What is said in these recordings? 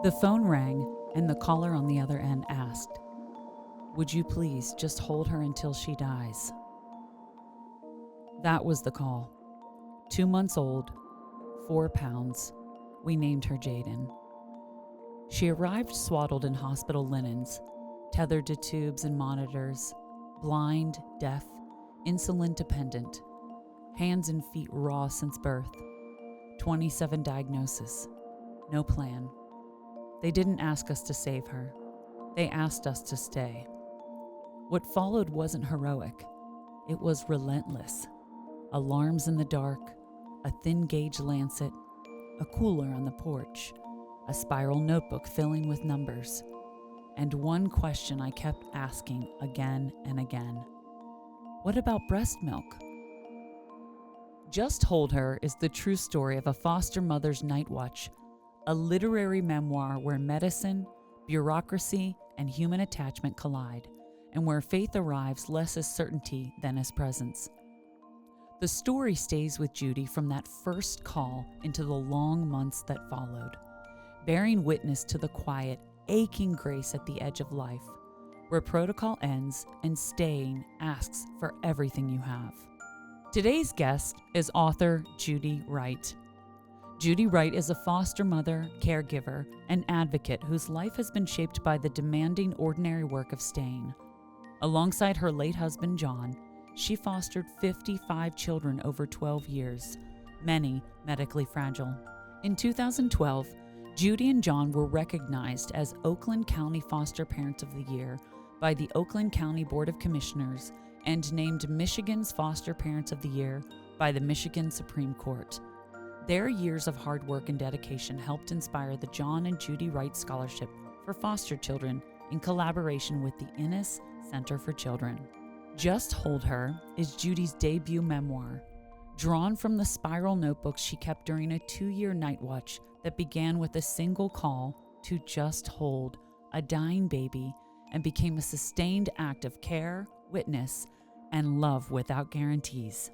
The phone rang, and the caller on the other end asked, "Would you please just hold her until she dies?" That was the call. 2 months old, 4 pounds. We named her Jayden. She arrived swaddled in hospital linens, tethered to tubes and monitors, blind, deaf, insulin dependent, hands and feet raw since birth, 27 diagnoses, no plan. They didn't ask us to save her. They asked us to stay. What followed wasn't heroic. It was relentless. Alarms in the dark, a thin gauge lancet, a cooler on the porch, a spiral notebook filling with numbers, and one question I kept asking again and again. What about breast milk? Just Hold Her is the true story of a foster mother's night watch, a literary memoir where medicine, bureaucracy, and human attachment collide, and where faith arrives less as certainty than as presence. The story stays with Judy from that first call into the long months that followed, bearing witness to the quiet, aching grace at the edge of life, where protocol ends and staying asks for everything you have. Today's guest is author Judy Wright. Judy Wright is a foster mother, caregiver, and advocate whose life has been shaped by the demanding ordinary work of staying. Alongside her late husband, John, she fostered 55 children over 12 years, many medically fragile. In 2012, Judy and John were recognized as Oakland County Foster Parents of the Year by the Oakland County Board of Commissioners and named Michigan's Foster Parents of the Year by the Michigan Supreme Court. Their years of hard work and dedication helped inspire the John and Judy Wright Scholarship for Foster Children in collaboration with the Innis Center for Children. Just Hold Her is Judy's debut memoir, drawn from the spiral notebooks she kept during a 2-year night watch that began with a single call to just hold a dying baby and became a sustained act of care, witness, and love without guarantees.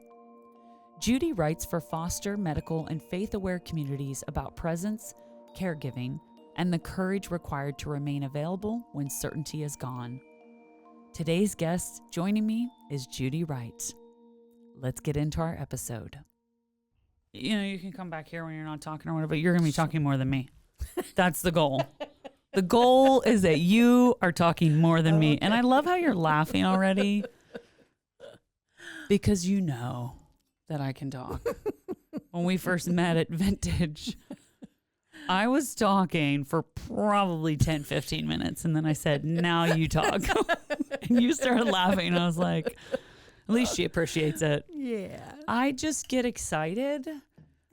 Judy writes for foster, medical, and faith-aware communities about presence, caregiving, and the courage required to remain available when certainty is gone. Today's guest joining me is Judy Wright. Let's get into our episode. You know, you can come back here when you're not talking or whatever, but you're going to be talking more than me. That's the goal. The goal is that you are talking more than me. And I love how you're laughing already because you know that I can talk. When we first met at Vintage, I was talking for probably 10, 15 minutes. And then I said, now you talk. And you started laughing. I was like, at least she appreciates it. Yeah. I just get excited.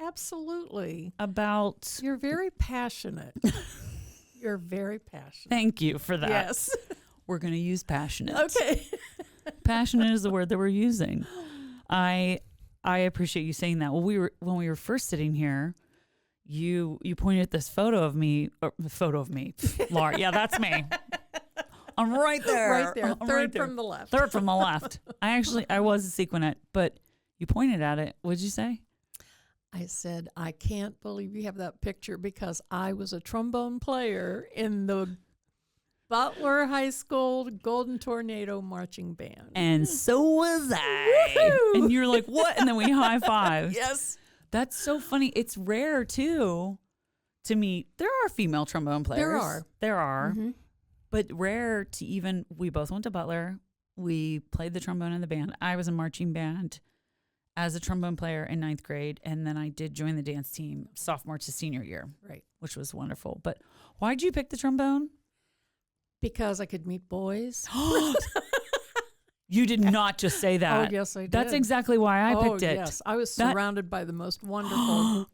Absolutely. About. You're very passionate. You're very passionate. Thank you for that. Yes. We're going to use passionate. Okay. Passionate is the word that we're using. I appreciate you saying that. Well, when we were first sitting here, you pointed at this photo of me, Laura. Yeah, that's me. I'm right there. Right there. I'm Third right there. from the left. Third from the left. I was a sequinette, but you pointed at it. What did you say? I said, I can't believe you have that picture because I was a trombone player in the Butler High School Golden Tornado Marching Band. And so was I. Woo-hoo! And you're like, what? And then we high-fived. Yes. That's so funny. It's rare, too, to meet. There are female trombone players. There are. Mm-hmm. But rare to even, we both went to Butler. We played the trombone in the band. I was in marching band as a trombone player in 9th grade. And then I did join the dance team sophomore to senior year. Right. Which was wonderful. But why'd you pick the trombone? Because I could meet boys. You did not just say that. Oh, yes, I did. That's exactly why I picked it. Yes, I was surrounded by the most wonderful.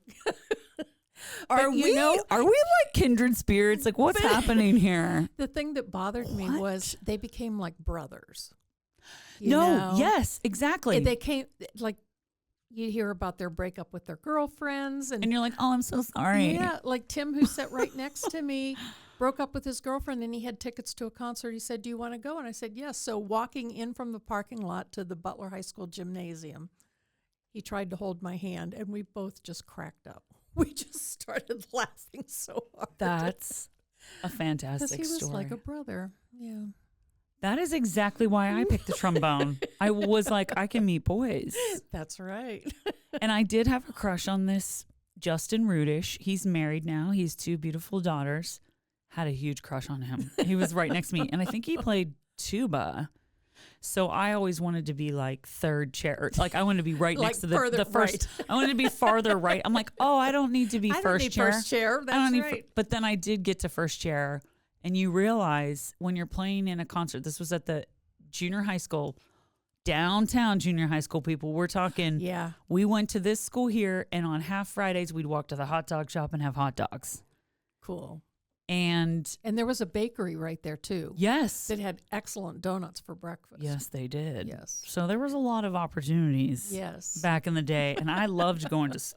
Are we like kindred spirits? Like, what's happening here? The thing that bothered me was they became like brothers. You know? Yes, exactly. They came like you hear about their breakup with their girlfriends, and you're like, oh, I'm so sorry. Yeah, like Tim, who sat right next to me, broke up with his girlfriend, and he had tickets to a concert. He said, do you want to go? And I said, yes. So walking in from the parking lot to the Butler High School gymnasium, he tried to hold my hand, and we both just cracked up. We just started laughing so hard. That's a fantastic Because he was story. like a brother. Yeah. That is exactly why I picked the trombone. I was like, I can meet boys. That's right. And I did have a crush on this Justin Rudish. He's married now. He's 2 beautiful daughters. Had a huge crush on him. He was right next to me. And I think he played tuba. So I always wanted to be like third chair. Like I wanted to be right Like next to further the first. right. I wanted to be farther right. I'm like, oh, I don't need to be I don't first need chair. first chair. I That's don't need right. but then I did get to first chair. And you realize when you're playing in a concert, this was at the junior high school, downtown junior high school, people. We're talking, Yeah. we went to this school here, and on half Fridays, we'd walk to the hot dog shop and have hot dogs. Cool. And And there was a bakery right there, too. yes. That had excellent donuts for breakfast. Yes, they did. Yes. So there was a lot of opportunities Yes. back in the day. And I loved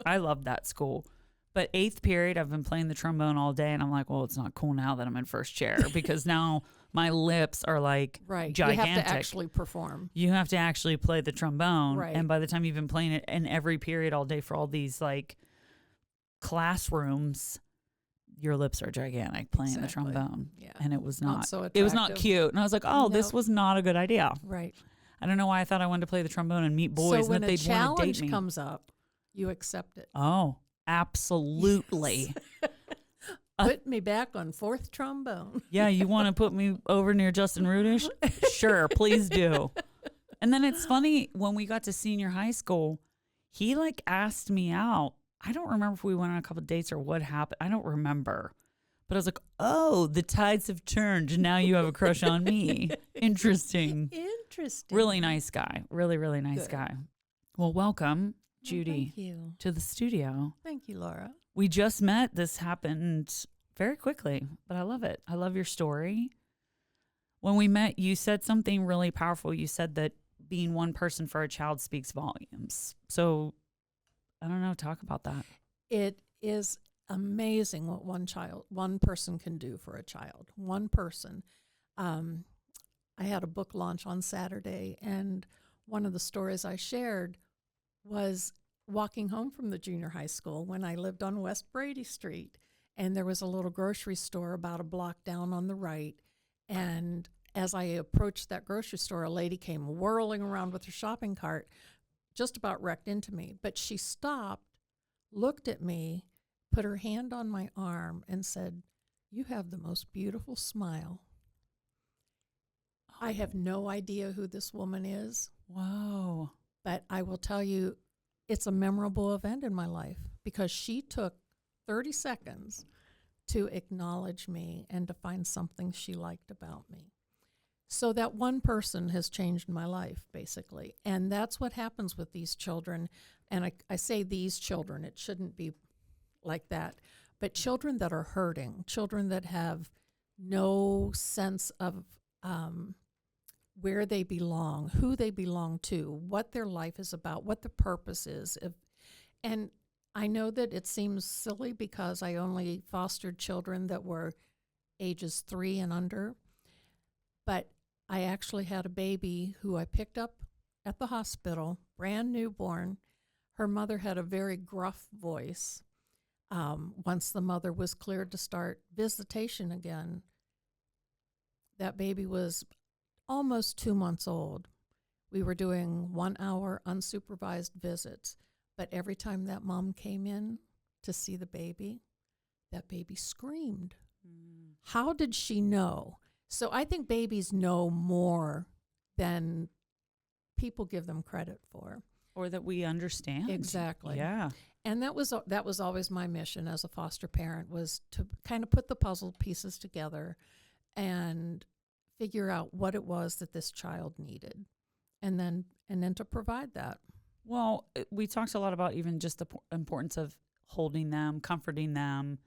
I loved that school. But 8th period, I've been playing the trombone all day. And I'm like, well, it's not cool now that I'm in first chair because now my lips are like Right. gigantic. You have to actually perform. You have to actually play the trombone. Right. And by the time you've been playing it in every period all day for all these like classrooms, your lips are gigantic playing the Exactly. trombone. Yeah. And it was Not not, so it was not attractive. cute. And I was like, oh, this Nope. was not a good idea. Right. I don't know why I thought I wanted to play the trombone and meet boys So when and that a they'd want to date challenge me. comes up, you accept it. Oh, absolutely. Put me back on 4th trombone. Yeah, you want to put me over near Justin Rudish? Sure, please do. And then it's funny, when we got to senior high school, he like asked me out. I don't remember if we went on a couple of dates or what happened. I don't remember. But I was like, oh, the tides have turned. Now you have a crush on me. Interesting. Interesting. Really nice guy. Really, really nice Good. guy. Well, welcome, Well, Judy, thank you. to the studio. Thank you, Laura. We just met. This happened very quickly, but I love it. I love your story. When we met, you said something really powerful. You said that being one person for a child speaks volumes. So I don't know, talk about that. It is amazing what one person can do for a child. One person. I had a book launch on Saturday, and one of the stories I shared was walking home from the junior high school when I lived on West Brady Street, and there was a little grocery store about a block down on the right. And as I approached that grocery store, a lady came whirling around with her shopping cart, just about wrecked into me. But she stopped, looked at me, put her hand on my arm, and said, "You have the most beautiful smile." I have no idea who this woman is, Whoa. but I will tell you, it's a memorable event in my life because she took 30 seconds to acknowledge me and to find something she liked about me. So that one person has changed my life, basically. And that's what happens with these children. And I say these children, it shouldn't be like that. But children that are hurting, children that have no sense of where they belong, who they belong to, what their life is about, what the purpose is. And I know that it seems silly because I only fostered children that were ages 3 and under, but I actually had a baby who I picked up at the hospital, brand newborn. Her mother had a very gruff voice. Once the mother was cleared to start visitation again, that baby was almost 2 months old. We were doing 1-hour unsupervised visits, but every time that mom came in to see the baby, that baby screamed. How did she know? So I think babies know more than people give them credit for. Or that we understand. Exactly. Yeah. And that was always my mission as a foster parent, was to kind of put the puzzle pieces together and figure out what it was that this child needed, and then to provide that. Well, we talked a lot about even just the importance of holding them, comforting them,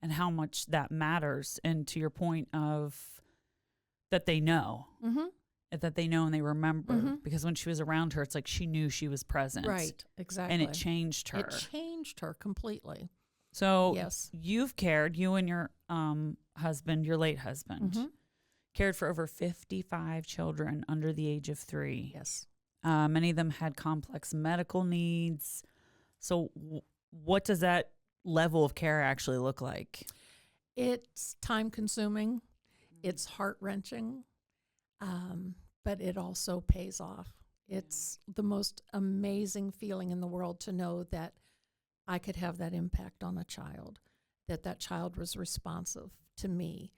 and how much that matters. And to your point of that they know, that they know and they remember, because when she was around her, it's like she knew she was present. Right, exactly. And it changed her. It changed her completely. So Yes. you've cared, you and your husband, your late husband, cared for over 55 children under the age of 3. Yes. Many of them had complex medical needs. So what does that level of care actually look like? It's time consuming, it's heart wrenching, but it also pays off. It's the most amazing feeling in the world to know that I could have that impact on a child, that that child was responsive to me.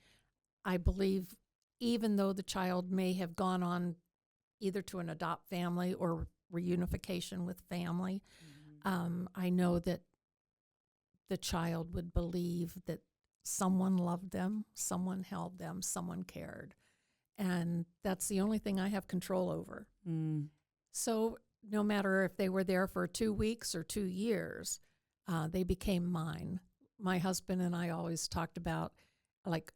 I believe even though the child may have gone on either to an adopt family or reunification with family, I know that the child would believe that someone loved them, someone held them, someone cared. And that's the only thing I have control over. So no matter if they were there for 2 weeks or 2 years, they became mine. My husband and I always talked about, like,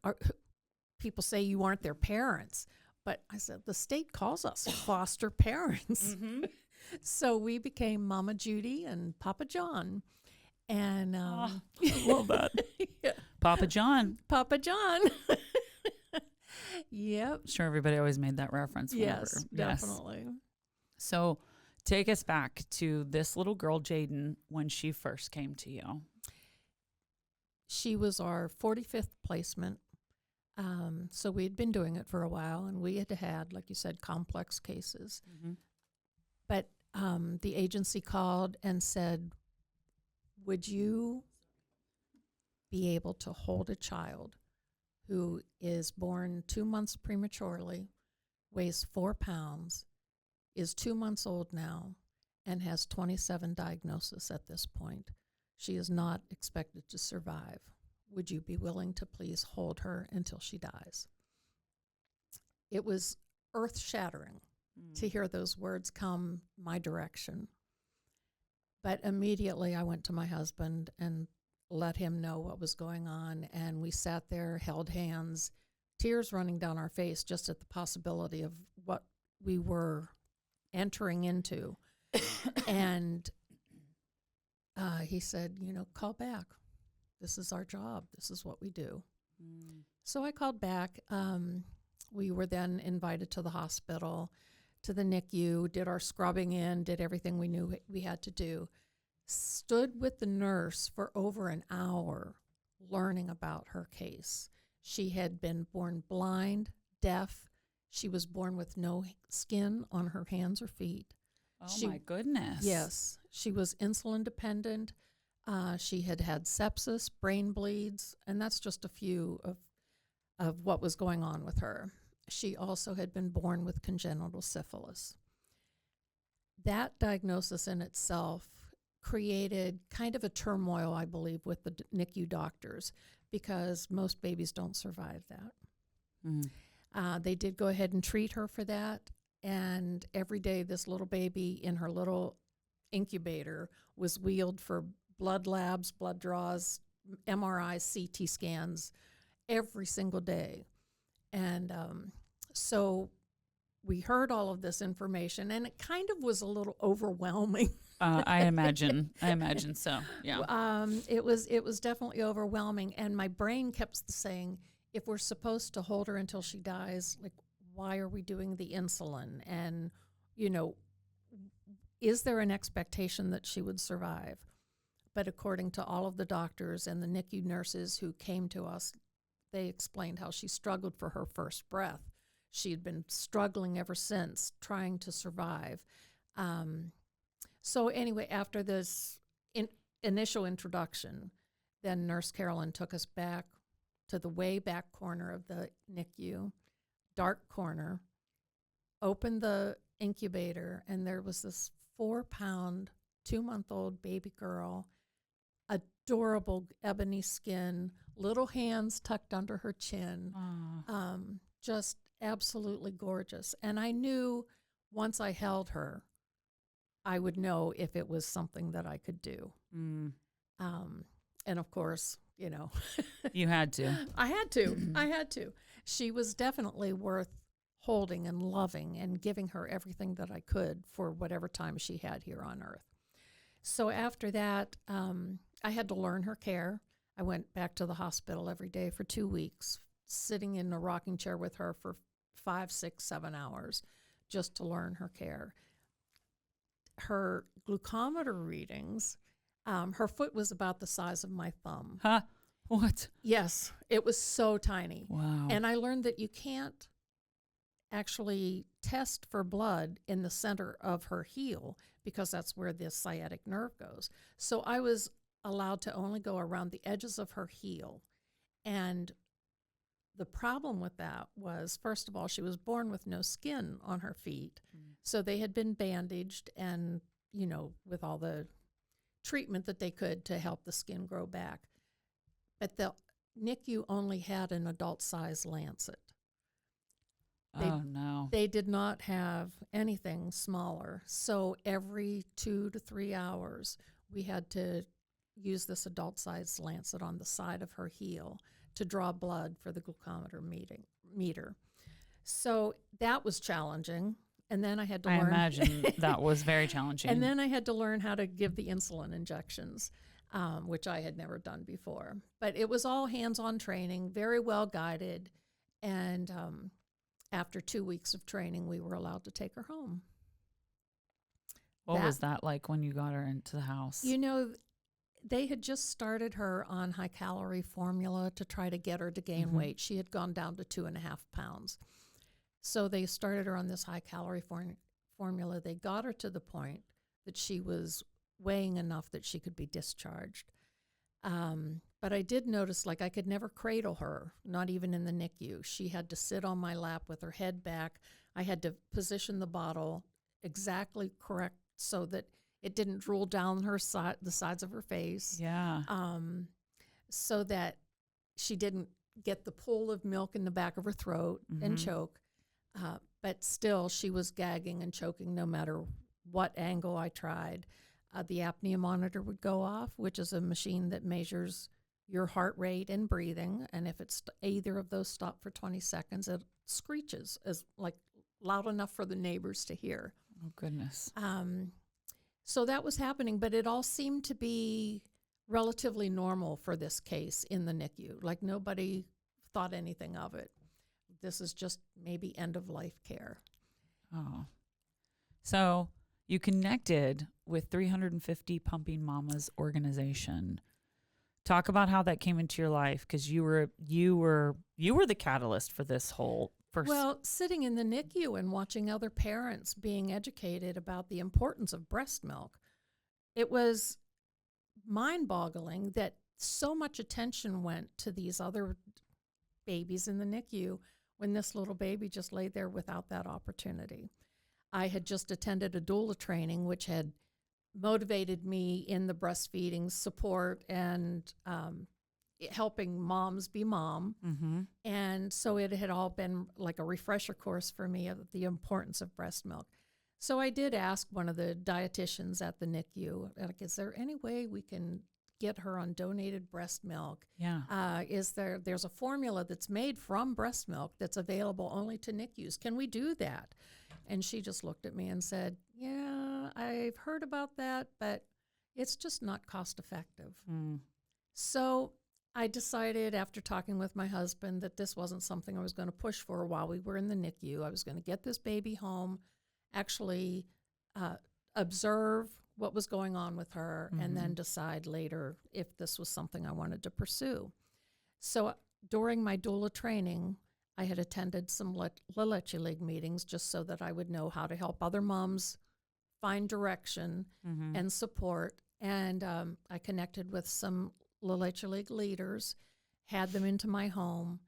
people say you aren't their parents, but I said, the state calls us foster parents. So we became Mama Judy and Papa John. And I love that. yeah. Papa John. Papa John. Yep. Sure, everybody always made that reference. Yes, definitely. So take us back to this little girl, Jayden, when she first came to you. She was our 45th placement. So we had been doing it for a while, and we had, like you said, complex cases. But the agency called and said, would you be able to hold a child who is born 2 months prematurely, weighs 4 pounds, is 2 months old now, and has 27 diagnoses at this point? She is not expected to survive. Would you be willing to please hold her until she dies? It was earth-shattering to hear those words come my direction. But immediately I went to my husband and let him know what was going on, and we sat there, held hands, tears running down our face just at the possibility of what we were entering into. And he said, call back. This is our job. This is what we do. So I called back. We were then invited to the hospital, to the NICU, did our scrubbing in, did everything we knew we had to do. Stood with the nurse for over an hour learning about her case. She had been born blind, deaf. She was born with no skin on her hands or feet. Oh, my goodness. Yes. She was insulin dependent. She had had sepsis, brain bleeds, and that's just a few of what was going on with her. She also had been born with congenital syphilis. That diagnosis in itself created kind of a turmoil, I believe, with the NICU doctors, because most babies don't survive that. They did go ahead and treat her for that, and every day this little baby in her little incubator was wheeled for blood labs, blood draws, MRIs, CT scans, every single day. And so we heard all of this information, and it kind of was a little overwhelming. I imagine so. Yeah. It was definitely overwhelming, and my brain kept saying, if we're supposed to hold her until she dies, like, why are we doing the insulin? And, is there an expectation that she would survive? But according to all of the doctors and the NICU nurses who came to us, they explained how she struggled for her first breath. She had been struggling ever since, trying to survive. So anyway, after this initial introduction, then Nurse Carolyn took us back to the way back corner of the NICU, dark corner, opened the incubator, and there was this 4-pound, 2-month-old baby girl, adorable ebony skin, little hands tucked under her chin, just absolutely gorgeous. And I knew once I held her, I would know if it was something that I could do. And of course, You had to. I had to. She was definitely worth holding and loving and giving her everything that I could for whatever time she had here on earth. So after that, I had to learn her care. I went back to the hospital every day for 2 weeks, sitting in a rocking chair with her for 5, 6, 7 hours just to learn her care. Her glucometer readings Her foot was about the size of my thumb. Huh? What? Yes, it was so tiny. Wow. And I learned that you can't actually test for blood in the center of her heel because that's where the sciatic nerve goes. So I was allowed to only go around the edges of her heel. And the problem with that was, first of all, she was born with no skin on her feet. So they had been bandaged and, with all the treatment that they could to help the skin grow back. But the NICU only had an adult-size lancet. Oh, no. They did not have anything smaller. So every 2 to 3 hours, we had to use this adult-sized lancet on the side of her heel to draw blood for the glucometer meter. So that was challenging. And then I had to learn. I imagine that was very challenging. And then I had to learn how to give the insulin injections, which I had never done before. But it was all hands-on training, very well guided. And after 2 weeks of training, we were allowed to take her home. What was that like when you got her into the house? They had just started her on high-calorie formula to try to get her to gain weight. She had gone down to 2.5 pounds. So they started her on this high-calorie formula. They got her to the point that she was weighing enough that she could be discharged. But I did notice, I could never cradle her, not even in the NICU. She had to sit on my lap with her head back. I had to position the bottle exactly correct so that it didn't drool down the sides of her face. Yeah. So that she didn't get the pool of milk in the back of her throat and choke. But still, she was gagging and choking no matter what angle I tried. The apnea monitor would go off, which is a machine that measures your heart rate and breathing. And if it's either of those stop for 20 seconds, it screeches as loud enough for the neighbors to hear. Oh, goodness. So that was happening, but it all seemed to be relatively normal for this case in the NICU. Nobody thought anything of it. This is just maybe end-of-life care. Oh. So you connected with 350 Pumping Mamas organization. Talk about how that came into your life, because you were the catalyst for this whole first. Well, sitting in the NICU and watching other parents being educated about the importance of breast milk, it was mind-boggling that so much attention went to these other babies in the NICU when this little baby just lay there without that opportunity. I had just attended a doula training, which had motivated me in the breastfeeding support and helping moms be mom. Mm-hmm. And so it had all been like a refresher course for me of the importance of breast milk. So I did ask one of the dietitians at the NICU, is there any way we can get her on donated breast milk? Yeah. There's a formula that's made from breast milk that's available only to NICUs. Can we do that? And she just looked at me and said, yeah, I've heard about that, but it's just not cost effective. So I decided, after talking with my husband, that this wasn't something I was going to push for while we were in the NICU. I was going to get this baby home, actually observe what was going on with her, and then decide later if this was something I wanted to pursue. So during my doula training, I had attended some La Leche League meetings just so that I would know how to help other moms find direction and support. And I connected with some La Leche League leaders, had them into my home,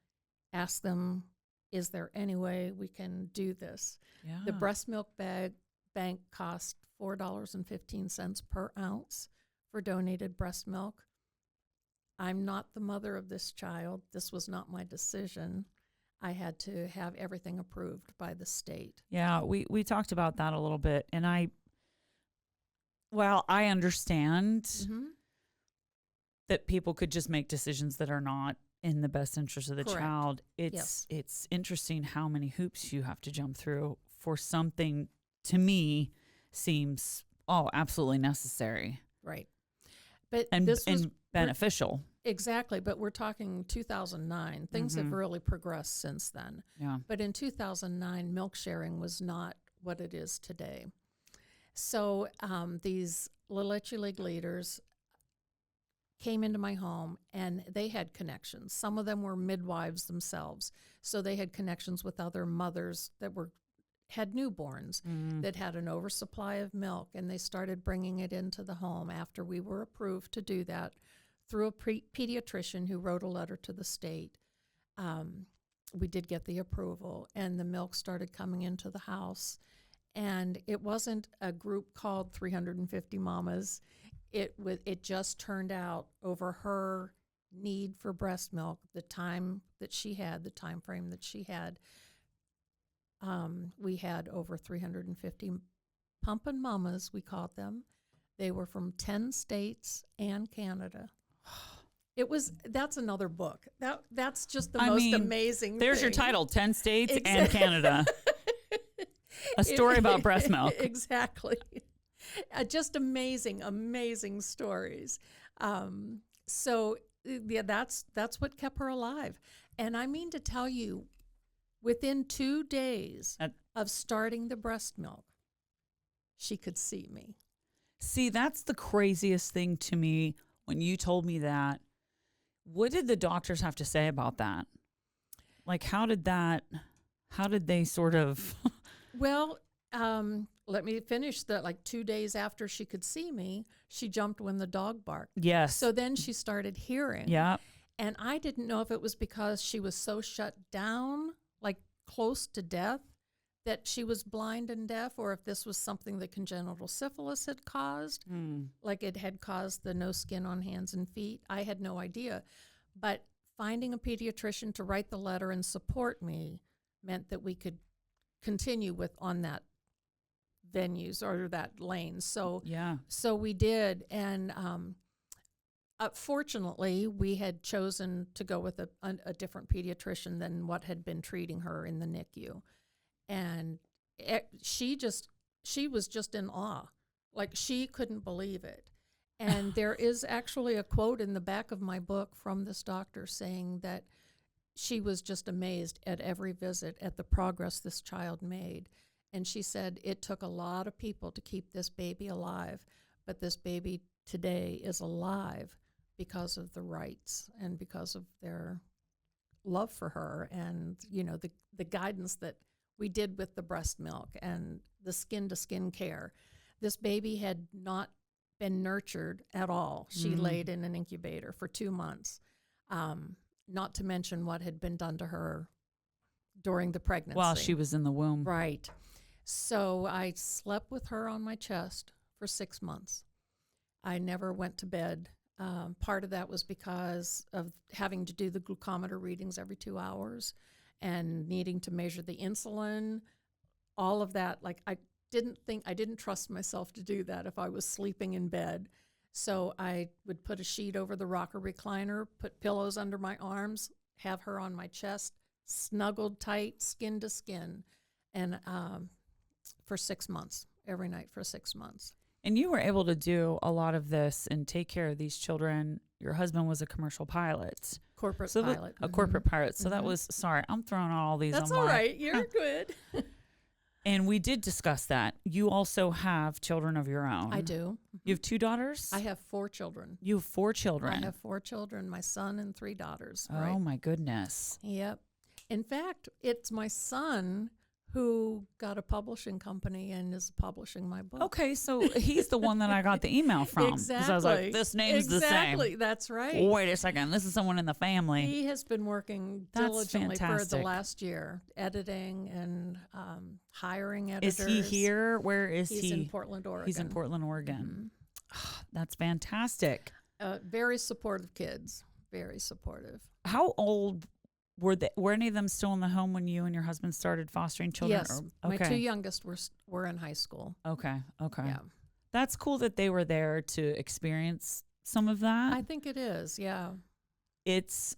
asked them, is there any way we can do this? Yeah. The breast milk bank cost $4.15 per ounce for donated breast milk. I'm not the mother of this child. This was not my decision. I had to have everything approved by the state. Yeah, we talked about that a little bit, and I understand that people could just make decisions that are not in the best interest of the Correct. child. Yes. It's interesting how many hoops you have to jump through for something, to me, seems absolutely necessary. Right. But And this was beneficial. Exactly, but we're talking 2009. Things have really progressed since then. Yeah. But in 2009, milk sharing was not what it is today. So these La Leche League leaders came into my home, and they had connections. Some of them were midwives themselves, so they had connections with other mothers that had newborns that had an oversupply of milk, and they started bringing it into the home after we were approved to do that through a pediatrician who wrote a letter to the state. We did get the approval, and the milk started coming into the house. And it wasn't a group called 350 Mamas. It just turned out over her need for breast milk, the time frame that she had. We had over 350 pumpin' mamas, we called them. They were from 10 states and Canada. That's another book. That's just the most amazing There's thing. your title, 10 states and Canada. A story about breast milk. Exactly. Just amazing stories. So that's what kept her alive. And I mean to tell you, within 2 days of starting the breast milk, she could see me. See, that's the craziest thing to me when you told me that. What did the doctors have to say about that? Like, how did they sort of... Well, let me finish that. Like 2 days after she could see me, she jumped when the dog barked. Yes. So then she started hearing. Yeah. And I didn't know if it was because she was so shut down, like close to death, that she was blind and deaf, or if this was something that congenital syphilis had caused, like it had caused the no skin on hands and feet. I had no idea. But finding a pediatrician to write the letter and support me meant that we could continue on that venues or that lane. So we did. And fortunately, we had chosen to go with a different pediatrician than what had been treating her in the NICU. And she was just in awe. Like, she couldn't believe it. And there is actually a quote in the back of my book from this doctor saying that she was just amazed at every visit at the progress this child made. And she said it took a lot of people to keep this baby alive, but this baby today is alive because of the Wrights and because of their love for her and, the guidance that we did with the breast milk and the skin-to-skin care. This baby had not been nurtured at all. She laid in an incubator for 2 months, not to mention what had been done to her during the pregnancy. While she was in the womb. Right. So I slept with her on my chest for 6 months. I never went to bed. Part of that was because of having to do the glucometer readings every 2 hours and needing to measure the insulin, all of that. Like, I didn't trust myself to do that if I was sleeping in bed. So I would put a sheet over the rocker recliner, put pillows under my arms, have her on my chest, snuggled tight, skin to skin, and for 6 months, every night for 6 months. And you were able to do a lot of this and take care of these children. Your husband was a commercial pilot. Corporate pilot. A corporate pilot. So that was, sorry, I'm throwing out all these. That's all right. You're good. And we did discuss that. You also have children of your own. I do. You have 2 daughters? I have 4 children. You have 4 children? I have 4 children, my son and 3 daughters. Oh, right? my goodness. Yep. In fact, it's my son who got a publishing company and is publishing my book. Okay, so he's the one that I got the email from. Exactly. Because I was like, this name's the same. Exactly, that's right. Wait a second, this is someone in the family. He has been working That's diligently for fantastic. the last year, editing and hiring editors. Is he here? Where is he? He's in Portland, Oregon. He's in Portland, Oregon. That's fantastic. Very supportive kids, very supportive. How old were any of them still in the home when you and your husband started fostering children? Yes, Or, my 2 youngest were in high school. Okay. Yeah, That's cool that they were there to experience some of that. I think it is. Yeah, It's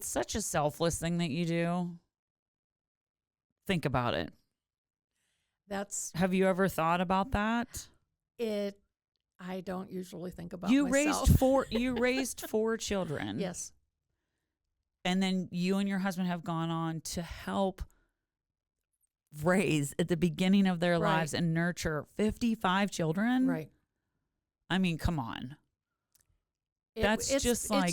such a selfless thing that you do. Think about it. Have you ever thought about that? I don't usually think about You myself. raised 4 children. Yes. And then you and your husband have gone on to help raise at the beginning of their lives and nurture 55 children. Right. I mean, come on. It's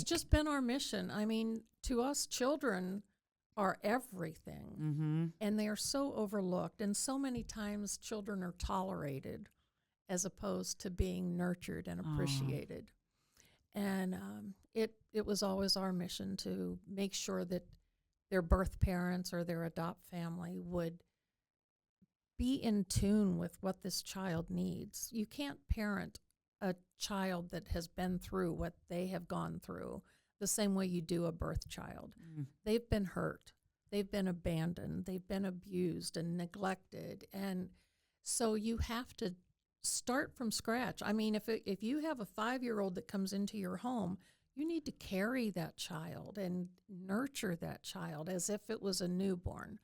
just been our mission. I mean, to us, children are everything, and they are so overlooked. And so many times children are tolerated as opposed to being nurtured and appreciated. And it was always our mission to make sure that their birth parents or their adopt family would be in tune with what this child needs. You can't parent a child that has been through what they have gone through the same way you do a birth child. They've been hurt. They've been abandoned. They've been abused and neglected. And so you have to start from scratch. I mean, if you have a 5-year-old that comes into your home, you need to carry that child and nurture that child as if it was a newborn.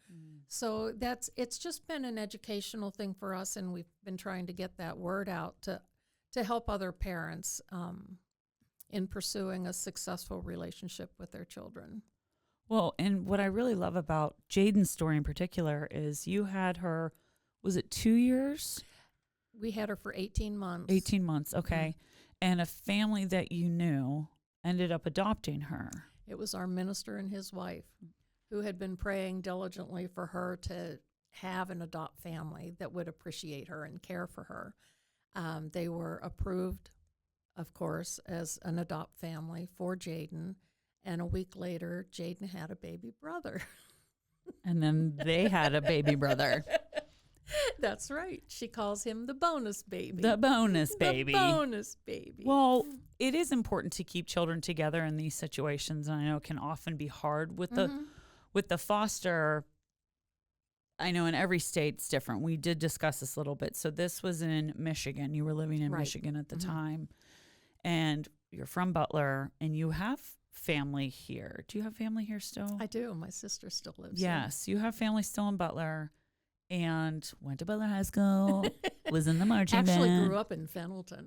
So it's just been an educational thing for us, and we've been trying to get that word out to help other parents in pursuing a successful relationship with their children. Well, and what I really love about Jayden's story in particular is you had her, was it 2 years? We had her for 18 months. 18 months, okay. And a family that you knew ended up adopting her. It was our minister and his wife who had been praying diligently for her to have an adopt family that would appreciate her and care for her. They were approved, of course, as an adopt family for Jayden. And a week later, Jayden had a baby brother. And then they had a baby brother. That's right. She calls him the bonus baby. The bonus baby. The bonus baby. Well, it is important to keep children together in these situations. And I know it can often be hard with the foster. I know in every state it's different. We did discuss this a little bit. So this was in Michigan. You were living in Michigan at the time. And you're from Butler, and you have family here. Do you have family here still? I do. My sister still lives here. Yes, you have family still in Butler, and went to Butler High School, was in the marching band. Actually grew up in Fenelton,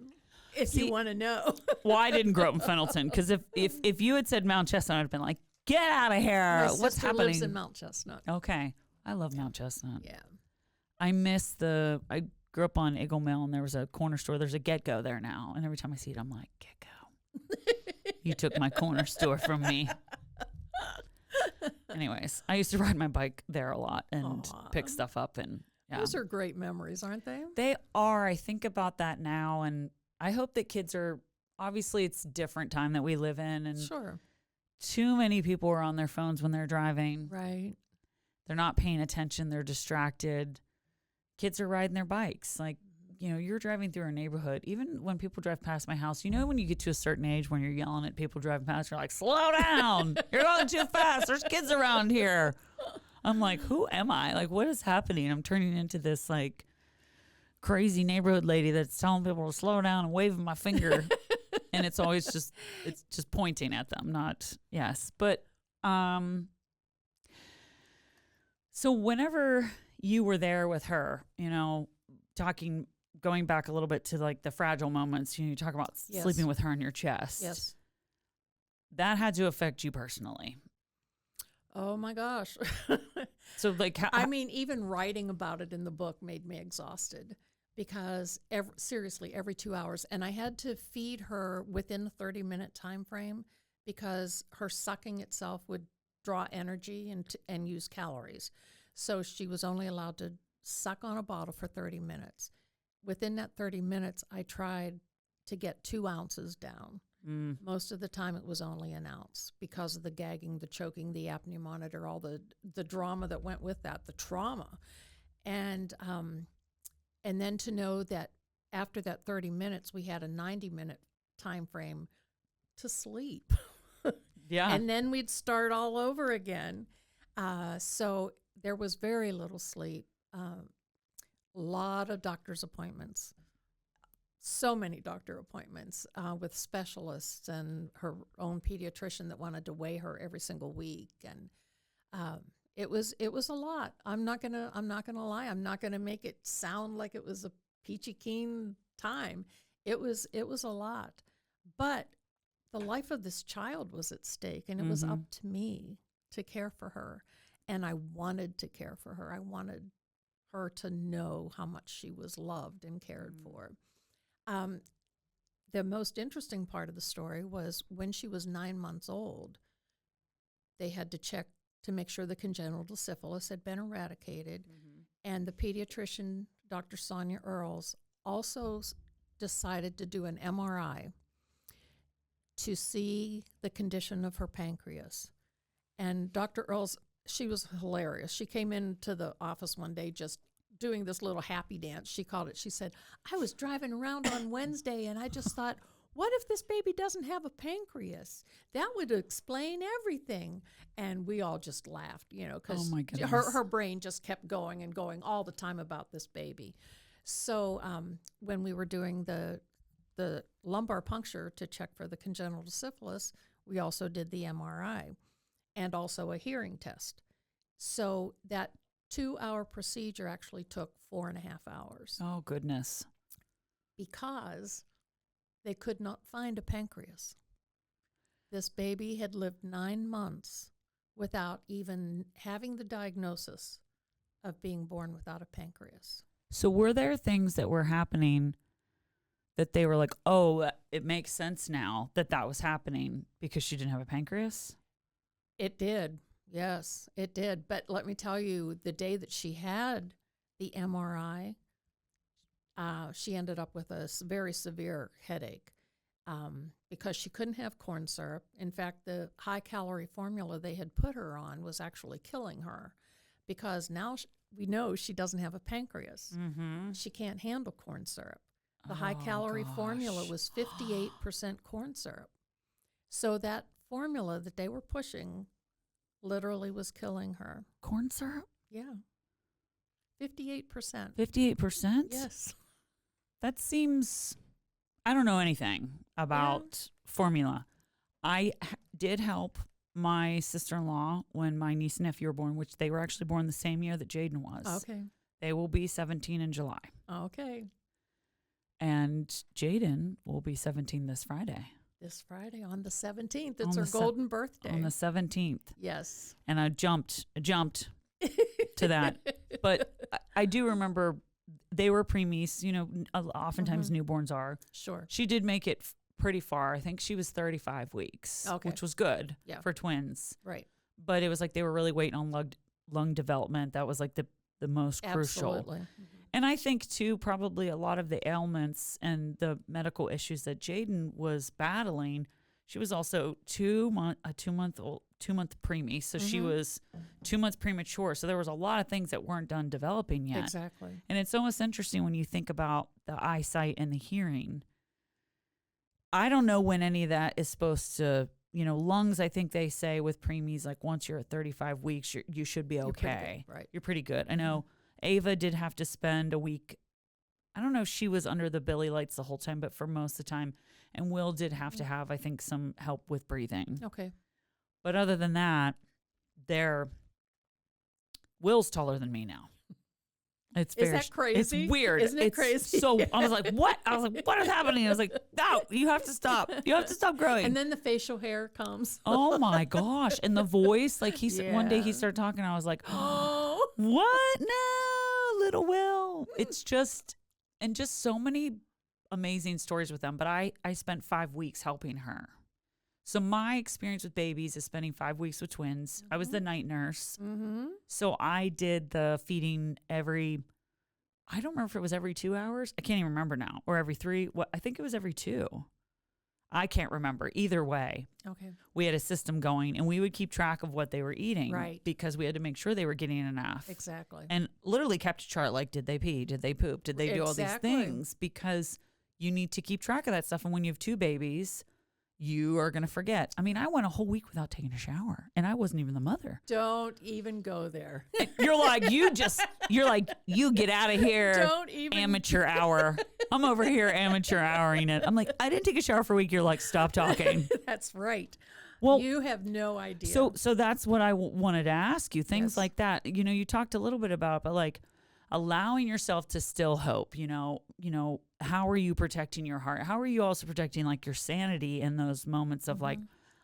if you want to know. Well, I didn't grow up in Fenelton, because if you had said Mount Chestnut, I'd have been like, get out of here. My What's sister happening? lives in Mount Chestnut. Okay. I love Mount Chestnut. Yeah. I grew up on Eagle Mill, and there was a corner store. There's a Get-Go there now. And every time I see it, I'm like, Get-Go. You took my corner store from me. Anyways, I used to ride my bike there a lot and pick stuff up. And yeah. Those are great memories, aren't they? They are. I think about that now, and I hope that kids are, obviously it's a different time that we live in, and sure, too many people are on their phones when they're driving. Right. They're not paying attention. They're distracted. Kids are riding their bikes. Like, you're driving through our neighborhood. Even when people drive past my house, when you get to a certain age, when you're yelling at people driving past, you're like, slow down. You're going too fast. There's kids around here. I'm like, who am I? Like, what is happening? I'm turning into this, like, crazy neighborhood lady that's telling people to slow down and waving my finger. And it's always just pointing at them, not, yes. But, so whenever you were there with her, going back a little bit to like the fragile moments, you talk about sleeping with her on your chest. Yes. That had to affect you personally. Oh my gosh. So like, even writing about it in the book made me exhausted, because every 2 hours, and I had to feed her within the 30-minute time frame, because her sucking itself would draw energy and use calories. So she was only allowed to suck on a bottle for 30 minutes. Within that 30 minutes, I tried to get 2 ounces down. Most of the time it was only an ounce, because of the gagging, the choking, the apnea monitor, all the drama that went with that, the trauma. And then to know that after that 30 minutes, we had a 90-minute time frame to sleep. Yeah. And then we'd start all over again. So there was very little sleep, a lot of doctor's appointments, so many doctor appointments with specialists, and her own pediatrician that wanted to weigh her every single week. And it was a lot. I'm not gonna lie. I'm not gonna make it sound like it was a peachy keen time. It was a lot, but the life of this child was at stake, and it was up to me to care for her. And I wanted to care for her. I wanted her to know how much she was loved and cared for. the most interesting part of the story was when she was 9 months old, they had to check to make sure the congenital syphilis had been eradicated. And the pediatrician, Dr. Sonia Earls, also decided to do an MRI to see the condition of her pancreas. And Dr. Earls, she was hilarious. She came into the office one day just doing this little happy dance, she called it. She said, I was driving around on Wednesday and I just thought, what if this baby doesn't have a pancreas? That would explain everything. And we all just laughed, because her brain just kept going and going all the time about this baby. So when we were doing the lumbar puncture to check for the congenital syphilis, we also did the MRI and also a hearing test. So that 2-hour procedure actually took 4.5 hours. Oh, goodness. Because they could not find a pancreas. This baby had lived 9 months without even having the diagnosis of being born without a pancreas. So were there things that were happening that they were like, oh, it makes sense now that was happening because she didn't have a pancreas? It did. Yes, it did. But let me tell you, the day that she had the MRI, she ended up with a very severe headache because she couldn't have corn syrup. In fact, the high-calorie formula they had put her on was actually killing her because now we know she doesn't have a pancreas. Mm-hmm. She can't handle corn syrup. The high-calorie formula was 58% corn syrup. So that formula that they were pushing literally was killing her. Corn syrup? Yeah. 58%. 58%? Yes. That seems, I don't know anything about formula. I did help my sister-in-law when my niece and nephew were born, which they were actually born the same year that Jayden was. Okay. They will be 17 in July. Okay. And Jayden will be 17 this Friday. This Friday on the 17th. It's her golden birthday. On the 17th. Yes. And I jumped to that. But I do remember they were preemies, oftentimes newborns are. Sure. She did make it pretty far. I think she was 35 weeks, which was good for twins. Right. But it was like they were really waiting on lung development. That was like the most crucial. Absolutely. And I think, too, probably a lot of the ailments and the medical issues that Jayden was battling, she was also a two-month preemie. So she was 2 months premature. So there was a lot of things that weren't done developing yet. Exactly. And it's almost interesting when you think about the eyesight and the hearing. I don't know when any of that is supposed to, lungs, I think they say with preemies, like once you're at 35 weeks, you should be okay. You're pretty good. I know Ava did have to spend a week. I don't know if she was under the Billy lights the whole time, but for most of the time. And Will did have to have, I think, some help with breathing. Okay. But other than that, Will's taller than me now. Is that crazy? It's weird. Isn't it crazy? So I was like, what? I was like, what is happening? I was like, no, you have to stop. You have to stop growing. And then the facial hair comes. Oh my gosh. And the voice, like one day he started talking, I was like, oh, what? No, little Will. It's just so many amazing stories with them. But I spent 5 weeks helping her. So my experience with babies is spending 5 weeks with twins. I was the night nurse. So I did the feeding I don't remember if it was every 2 hours. I can't even remember now. Or every 3. I think it was every 2. I can't remember. Either way. Okay. We had a system going and we would keep track of what they were eating. Right. Because we had to make sure they were getting enough. Exactly. And literally kept a chart like, did they pee? Did they poop? Did they do all these things? Because you need to keep track of that stuff. And when you have 2 babies, you are going to forget. I mean, I went a whole week without taking a shower and I wasn't even the mother. Don't even go there. You're like, you get out of here. Don't even. Amateur hour. I'm over here amateur houring it. I'm like, I didn't take a shower for a week. You're like, stop talking. That's right. Well, you have no idea. So that's what I wanted to ask you. Things like that. You talked a little bit about, but like allowing yourself to still hope, how are you protecting your heart? How are you also protecting like your sanity in those moments of like,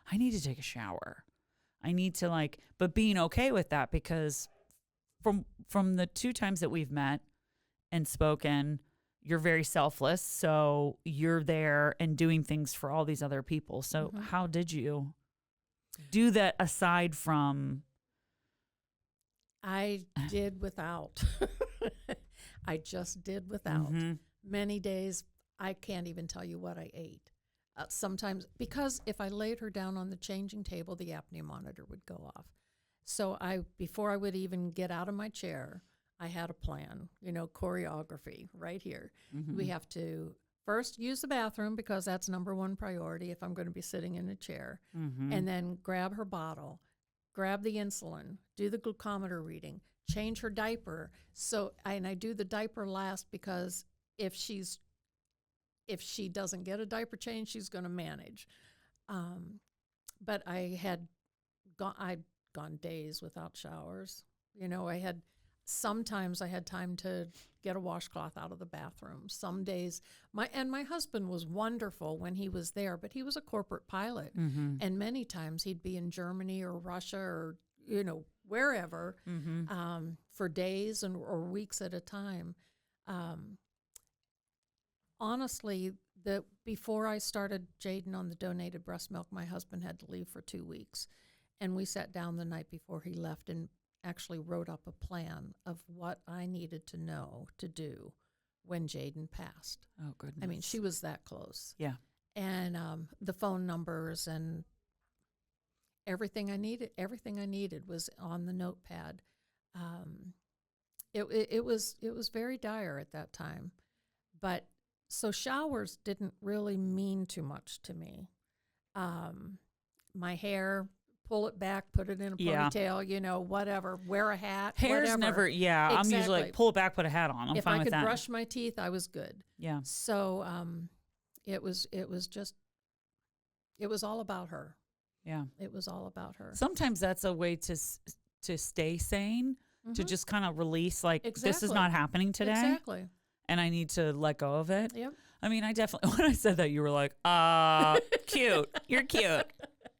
I need to take a shower. I need to but being okay with that because from the 2 times that we've met and spoken, you're very selfless. So you're there and doing things for all these other people. So how did you do that aside from? I did without. I just did without. Many days, I can't even tell you what I ate. Sometimes, because if I laid her down on the changing table, the apnea monitor would go off. So before I would even get out of my chair, I had a plan, choreography right here. We have to first use the bathroom because that's number one priority if I'm going to be sitting in a chair. And then grab her bottle, grab the insulin, do the glucometer reading, change her diaper. And I do the diaper last because if she doesn't get a diaper change, she's going to manage. But I'd gone days without showers. Sometimes I had time to get a washcloth out of the bathroom. Some days, my husband was wonderful when he was there, but he was a corporate pilot. And many times he'd be in Germany or Russia or, wherever for days or weeks at a time. Honestly, before I started Jayden on the donated breast milk, my husband had to leave for 2 weeks. And we sat down the night before he left and actually wrote up a plan of what I needed to know to do when Jayden passed. Oh, goodness. I mean, she was that close. Yeah. And the phone numbers and everything I needed was on the notepad. It was very dire at that time. But so showers didn't really mean too much to me. My hair, pull it back, put it in a ponytail, whatever, wear a hat, Hair's whatever. never, Exactly. I'm usually like, pull it back, put a hat on. I'm if fine I with could that. brush my teeth, I was good. Yeah. So it was all about her. Yeah. It was all about her. Sometimes that's a way to stay sane, to just kind of release, like, this is Exactly. not happening today. Exactly. And I need to let go of it. Yep. I mean, I definitely, when I said that, you were like, cute. You're cute.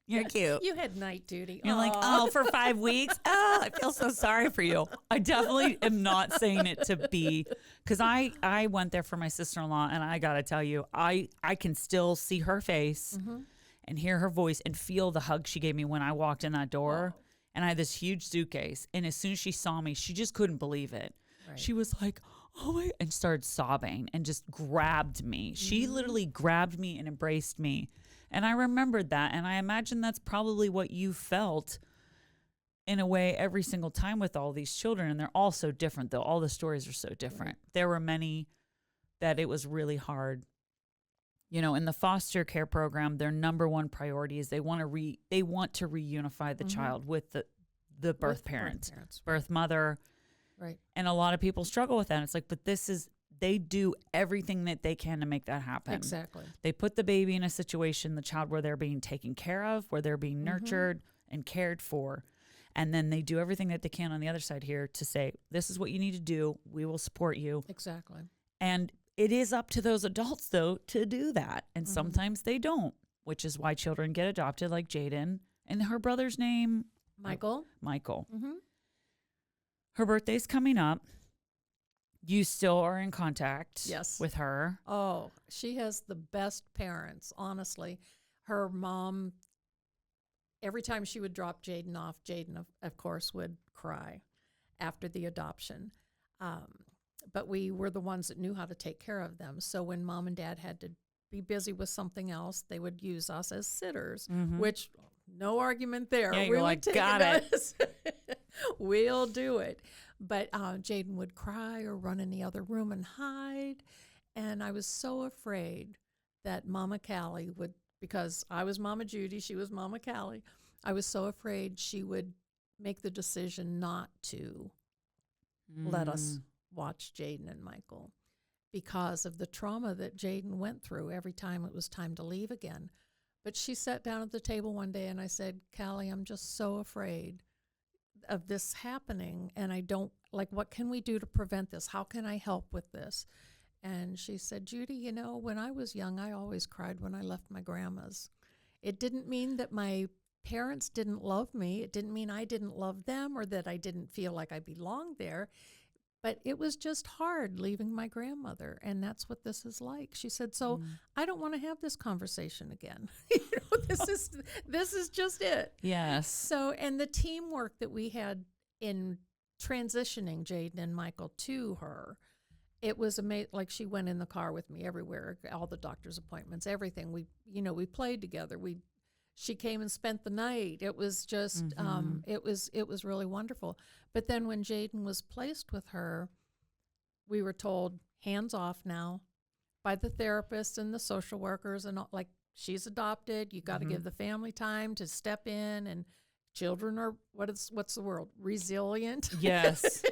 You're cute. You had night duty. You're like, oh, for 5 weeks? Oh, I feel so sorry for you. I definitely am not saying it to be, because I went there for my sister-in-law, and I got to tell you, I can still see her face and hear her voice and feel the hug she gave me when I walked in that door. Wow. And I had this huge suitcase. And as soon as she saw me, she just couldn't believe it. Right. She was like, oh my, and started sobbing and just grabbed me. She literally grabbed me and embraced me. And I remembered that. And I imagine that's probably what you felt in a way every single time with all these children. And they're all so different, though. All the stories are so different. Right. There were many that it was really hard. In the foster care program, their number one priority is they want to reunify the child with the birth parent, birth mother. Right. And a lot of people struggle with that. And it's like, but they do everything that they can to make that happen. Exactly. They put the baby in a situation, the child, where they're being taken care of, where they're being nurtured and cared for. And then they do everything that they can on the other side here to say, this is what you need to do. We will support you. Exactly. And it is up to those adults, though, to do that. And sometimes they don't, which is why children get adopted, like Jayden. And her brother's name? Michael. Her birthday's coming up. You still are in contact with her. Oh, she has the best parents, honestly. Her mom, every time she would drop Jayden off, Jayden, of course, would cry after the adoption. But we were the ones that knew how to take care of them. So when mom and dad had to be busy with something else, they would use us as sitters, which no argument there. Yeah, you're like, got it. We'll do it. But Jayden would cry or run in the other room and hide. And I was so afraid that Mama Callie would, because I was Mama Judy, she was Mama Callie, I was so afraid she would make the decision not to let us watch Jayden and Michael because of the trauma that Jayden went through every time it was time to leave again. But she sat down at the table one day and I said, Callie, I'm just so afraid of this happening, and I don't, what can we do to prevent this? How can I help with this? And she said, Judy, when I was young, I always cried when I left my grandma's. It didn't mean that my parents didn't love me. It didn't mean I didn't love them or that I didn't feel like I belonged there. But it was just hard leaving my grandmother, and that's what this is like. She said, so I don't want to have this conversation again. This is just it. Yes. So, and the teamwork that we had in transitioning Jayden and Michael to her, it was amazing. Like, she went in the car with me everywhere, all the doctor's appointments, everything. We played together. She came and spent the night. It was just, it was really wonderful. But then when Jayden was placed with her, we were told, hands off now, by the therapist and the social workers, and all, like, she's adopted. You got to give the family time to step in, and children are, what's the word? Resilient. Yes.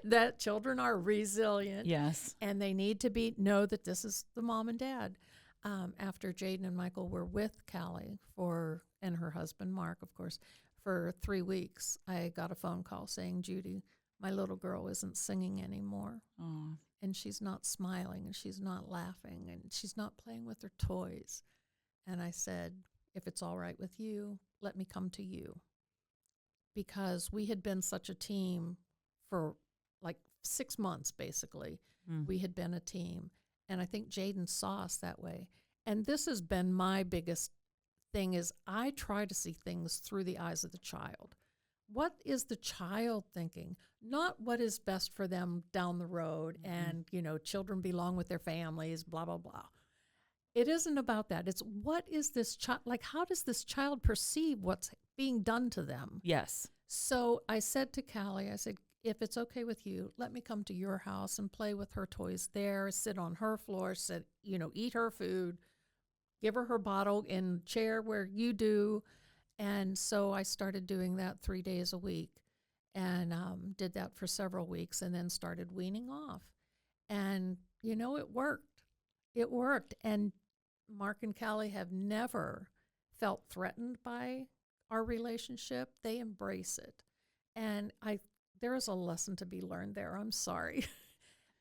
That children are resilient. Yes. And they need to know that this is the mom and dad. After Jayden and Michael were with Callie and her husband, Mark, of course, for 3 weeks, I got a phone call saying, Judy, my little girl isn't singing anymore. Oh. And she's not smiling, and she's not laughing, and she's not playing with her toys. And I said, if it's all right with you, let me come to you. Because we had been such a team for like 6 months, basically. We had been a team. And I think Jayden saw us that way. And this has been my biggest thing, is I try to see things through the eyes of the child. What is the child thinking? Not what is best for them down the road, and, children belong with their families, blah, blah, blah. It isn't about that. It's what is this child, like, how does this child perceive what's being done to them? Yes. So I said to Callie, I said, if it's okay with you, let me come to your house and play with her toys there, sit on her floor, eat her food, give her bottle in chair where you do. And so I started doing that 3 days a week, and did that for several weeks, and then started weaning off. And, it worked. It worked. And Mark and Callie have never felt threatened by our relationship. They embrace it. And there is a lesson to be learned there. I'm sorry.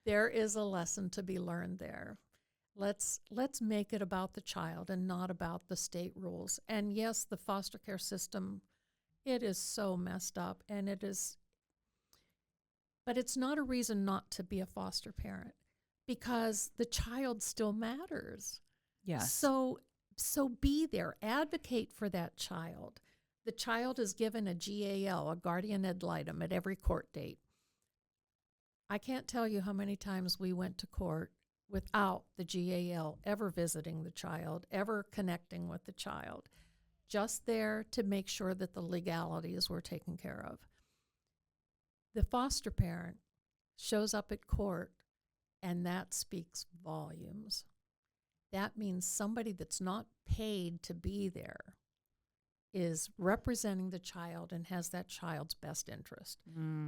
There is a lesson to be learned there. Let's make it about the child and not about the state rules. And yes, the foster care system, it is so messed up, and but it's not a reason not to be a foster parent, because the child still matters. Yes. So be there, advocate for that child. The child is given a GAL, a guardian ad litem, at every court date. I can't tell you how many times we went to court without the GAL ever visiting the child, ever connecting with the child, just there to make sure that the legalities were taken care of. The foster parent shows up at court, and that speaks volumes. That means somebody that's not paid to be there is representing the child and has that child's best interest.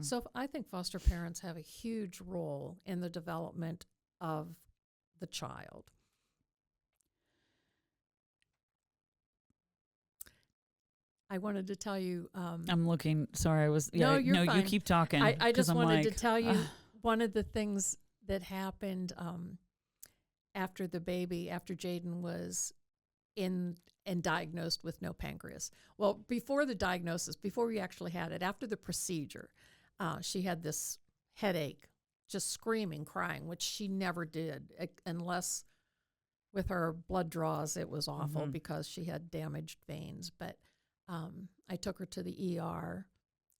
So I think foster parents have a huge role in the development of the child. I wanted to tell you. I'm looking. Sorry, I was. No, you're fine. You keep talking. I just wanted to tell you Ugh. one of the things that happened after Jayden was in and diagnosed with no pancreas. Well, before the diagnosis, before we actually had it, after the procedure, she had this headache, just screaming, crying, which she never did, unless with her blood draws, it was awful because she had damaged veins. But I took her to the ER,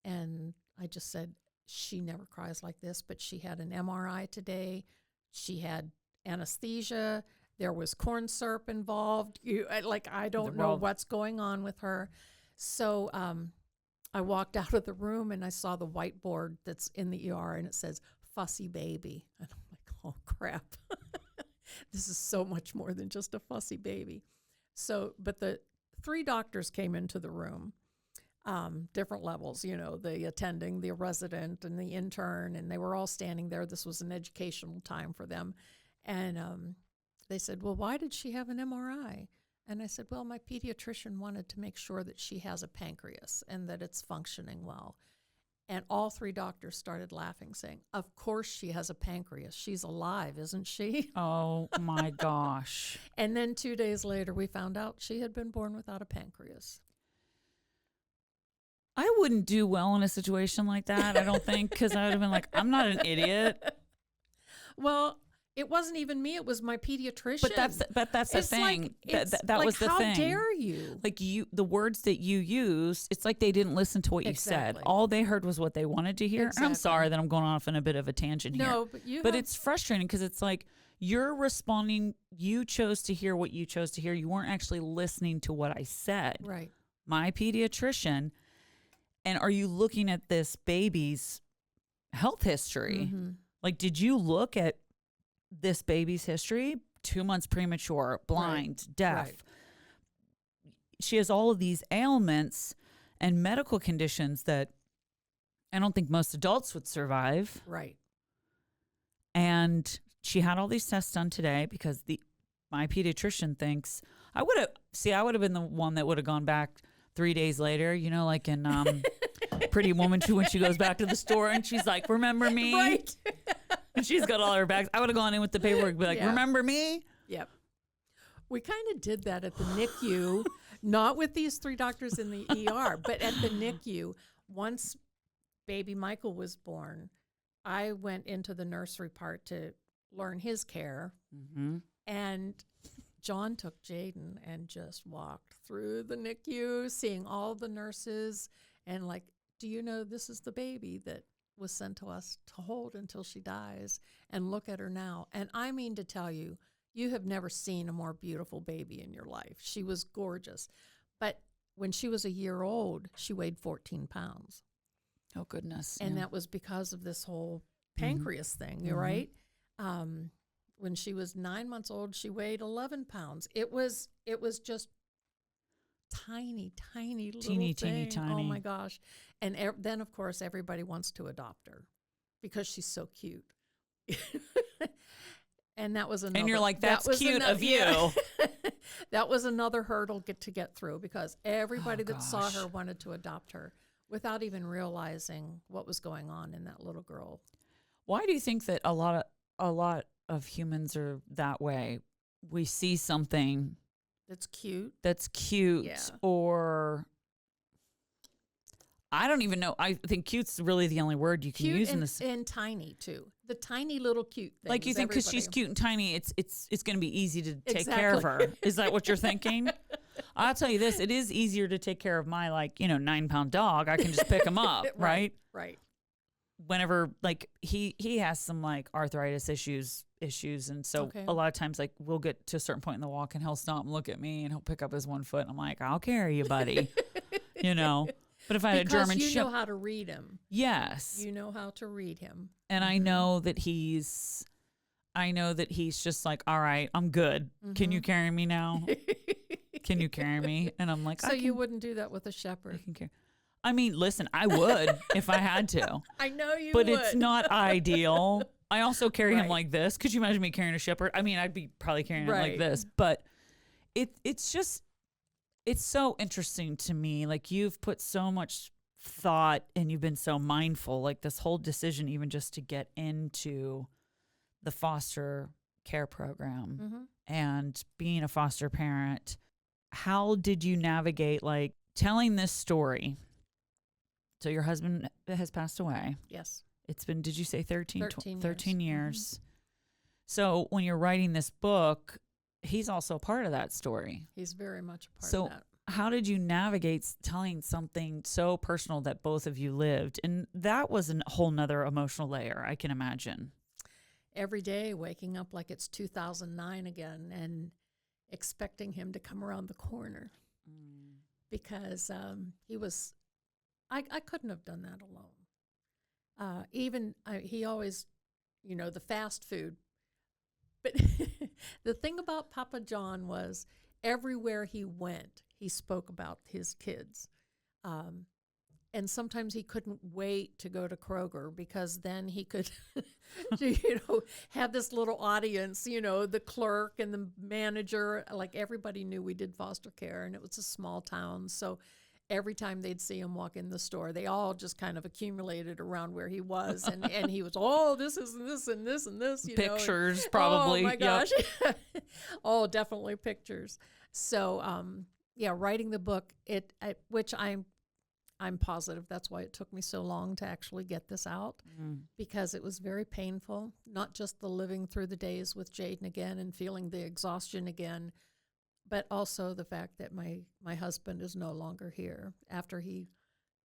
and I just said, she never cries like this, but she had an MRI today. She had anesthesia. There was corn syrup involved. I don't know what's going on with her. So I walked out of the room, and I saw the whiteboard that's in the ER, and it says, fussy baby. And I'm like, oh, crap. This is so much more than just a fussy baby. So, but the 3 doctors came into the room, different levels, the attending, the resident, and the intern, and they were all standing there. This was an educational time for them. And they said, well, why did she have an MRI? And I said, well, my pediatrician wanted to make sure that she has a pancreas and that it's functioning well. And all 3 doctors started laughing, saying, of course she has a pancreas. She's alive, isn't she? Oh, my gosh. And then 2 days later, we found out she had been born without a pancreas. I wouldn't do well in a situation like that, I don't think, because I would have been like, I'm not an idiot. Well, it wasn't even me. It was my pediatrician. But that's the It's thing. like, That like, was the how thing. dare you? Like the words that you used, it's like they didn't listen to what you said. Exactly. All they heard was what they wanted to hear. And I'm Exactly. sorry that I'm going off on a bit of a tangent here. No, but it's frustrating because it's like you're responding. You chose to hear what you chose to hear. You weren't actually listening to what I said. right. My pediatrician. And are you looking at this baby's health history? Mm-hmm. Like, did you look at this baby's history? 2 months premature, blind, deaf. Right. She has all of these ailments and medical conditions that I don't think most adults would survive. Right. And she had all these tests done today because my pediatrician thinks I would have been the one that would have gone back 3 days later, like in Pretty Woman 2 when she goes back to the store and she's like, remember me? Right. And she's got all her bags. I would have gone in with the paperwork and be like, Yeah. remember me? Yep. We kind of did that at the NICU, not with these 3 doctors in the ER, but at the NICU. Once baby Michael was born, I went into the nursery part to learn his care. Mm-hmm. And John took Jayden and just walked through the NICU, seeing all the nurses and like, do you know this is the baby that was sent to us to hold until she dies, and look at her now. And I mean to tell you, you have never seen a more beautiful baby in your life. She was gorgeous. But when she was a year old, she weighed 14 pounds. Oh, goodness. And yeah. that was because of this whole pancreas thing, Mm-hmm. right? When she was 9 months old, she weighed 11 pounds. It was just tiny little Teeny thing. tiny. Oh my gosh. And then of course everybody wants to adopt her because she's so cute. And that was another, and you're like, that's cute of you. Yeah. That was another hurdle to get through because everybody that saw gosh. her wanted to adopt her without even realizing what was going on in that little girl. Why do you think that a lot of humans are that way? We see something That's cute. yeah. Or I don't even know. I think cute's really the only word you can Cute use in and, this. and tiny too. The tiny little cute things. Like you think because she's everybody- cute and tiny, it's going to be easy to take care of her. Is that what you're thinking? I'll tell you this: it is easier to take care of my 9-pound dog. I can just pick him up, right? Right. Whenever he has some arthritis issues, and so Okay. a lot of times we'll get to a certain point in the walk and he'll stop and look at me and he'll pick up his one foot and I'm like, I'll carry you, buddy. But if I had Because a German you know Shepherd, how to read him. yes, You know how to read him. and I know that he's just like, all right, I'm good. Can you carry me now? Can you carry me? And I'm like, So you wouldn't do that with a shepherd. I can carry. I mean, listen, I would if I had to, I know you but would. it's not ideal. I also carry him Right. like this. Could you imagine me carrying a shepherd? I mean, I'd be probably carrying him like Right. this, but it's so interesting to me. You've put so much thought and you've been so mindful, this whole decision, even just to get into the foster care program Mhm. and being a foster parent. How did you navigate telling this story? So your husband has passed away. Yes. It's been, did you say 13 13 years? So when you're writing this book, he's also part of that story. He's very much a part So of that. how did you navigate telling something so personal that both of you lived? And that was a whole nother emotional layer, I can imagine. Every day waking up like it's 2009 again and expecting him to come around the corner because he was, I couldn't have done that alone. He always, the fast food. But the thing about Papa John was everywhere he went, he spoke about his kids. And sometimes he couldn't wait to go to Kroger because then he could, have this little audience, the clerk and the manager, everybody knew we did foster care and it was a small town. So every time they'd see him walk in the store, they all just kind of accumulated around where he was. And he was, this is this and this and this, Pictures, probably. Oh my Yep. gosh. Oh, definitely pictures. So, writing the book, which I'm positive that's why it took me so long to actually get this out, because it was very painful, not just the living through the days with Jayden again and feeling the exhaustion again, but also the fact that my husband is no longer here after he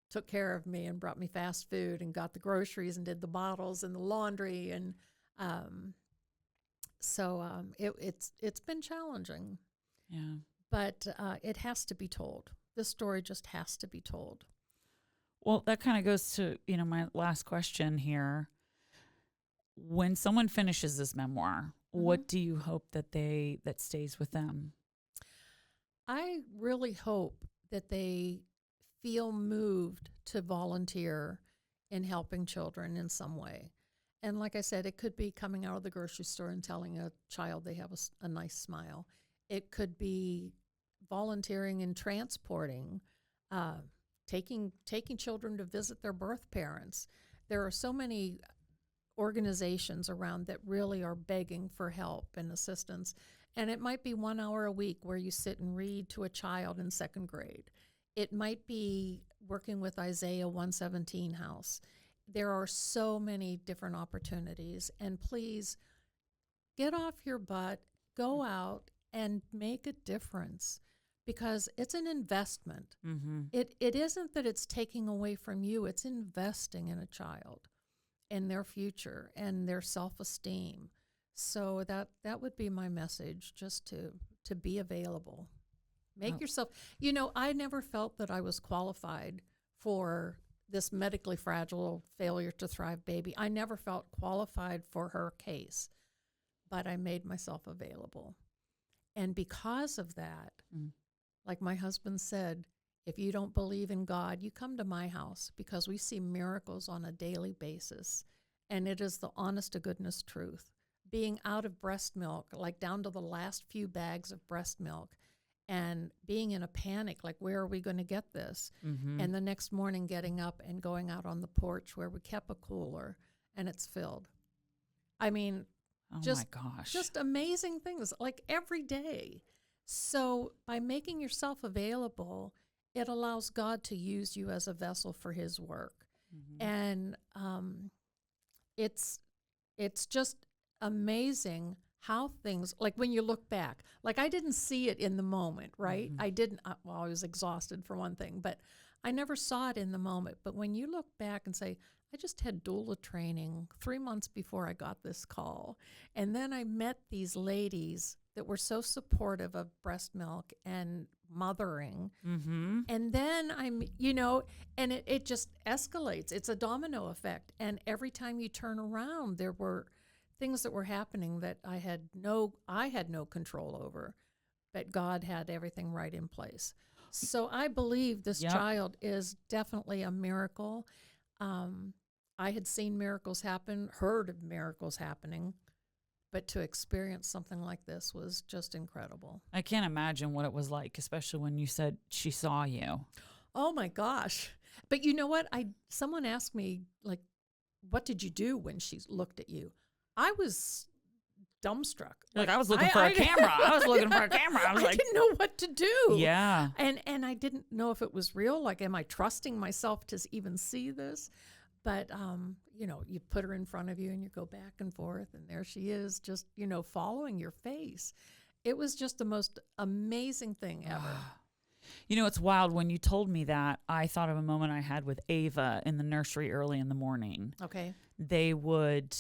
took care of me and brought me fast food and got the groceries and did the bottles and the laundry. And it's been challenging. Yeah. But it has to be told. This story just has to be told. Well, that kind of goes to, my last question here. When someone finishes this memoir, what do you hope that stays with them? I really hope that they feel moved to volunteer in helping children in some way. And like I said, it could be coming out of the grocery store and telling a child they have a nice smile. It could be volunteering in transporting, taking children to visit their birth parents. There are so many organizations around that really are begging for help and assistance. And it might be 1 hour a week where you sit and read to a child in 2nd grade. It might be working with Isaiah 117 House. There are so many different opportunities. And please get off your butt, go out and make a difference, because it's an investment. It isn't that it's taking away from you. It's investing in a child and their future and their self-esteem. So that would be my message, just to be available. Make yourself, I never felt that I was qualified for this medically fragile failure to thrive baby. I never felt qualified for her case, but I made myself available. And because of that, like my husband said, if you don't believe in God, you come to my house, because we see miracles on a daily basis. And it is the honest to goodness truth. Being out of breast milk, like down to the last few bags of breast milk, and being in a panic, like, where are we going to get this? And the next morning getting up and going out on the porch where we kept a cooler and it's filled. I mean, my gosh. Just amazing things, like every day. So by making yourself available, it allows God to use you as a vessel for his work. And it's just amazing how things, like when you look back, like I didn't see it in the moment, right? I didn't, I was exhausted for one thing, but I never saw it in the moment. But when you look back and say, I just had doula training 3 months before I got this call. And then I met these ladies that were so supportive of breast milk and mothering. And then and it just escalates. It's a domino effect. And every time you turn around, there were things that were happening that I had no control over, but God had everything right in place. So I believe this child is definitely a miracle. I had seen miracles happen, heard of miracles happening, but to experience something like this was just incredible. I can't imagine what it was like, especially when you said she saw you. Oh my gosh. But you know what? Someone asked me, like, what did you do when she looked at you? I was dumbstruck. Like I was looking for a camera. I was looking for a camera. I was like, didn't know what to do. Yeah. And I didn't know if it was real. Like, am I trusting myself to even see this? But, you put her in front of you and you go back and forth, and there she is, just, following your face. It was just the most amazing thing ever. It's wild. When you told me that, I thought of a moment I had with Ava in the nursery early in the morning. Okay. They would,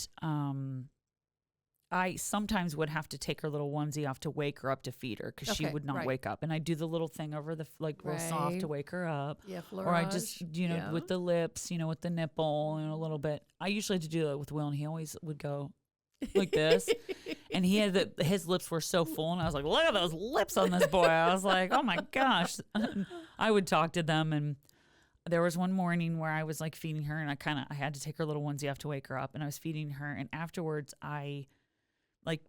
I sometimes would have to take her little onesie off to wake her up to feed her, because she would not wake up. And I do the little thing over the, real soft to wake her up. Yeah, or I just, with the lips, with the nipple and a little bit. I usually had to do that with Will, and he always would go like this. And he had his lips were so full, and I was like, look at those lips on this boy. I was like, oh my gosh. I would talk to them, and there was one morning where I was like feeding her, and I had to take her little onesie off to wake her up, and I was feeding her, and afterwards I like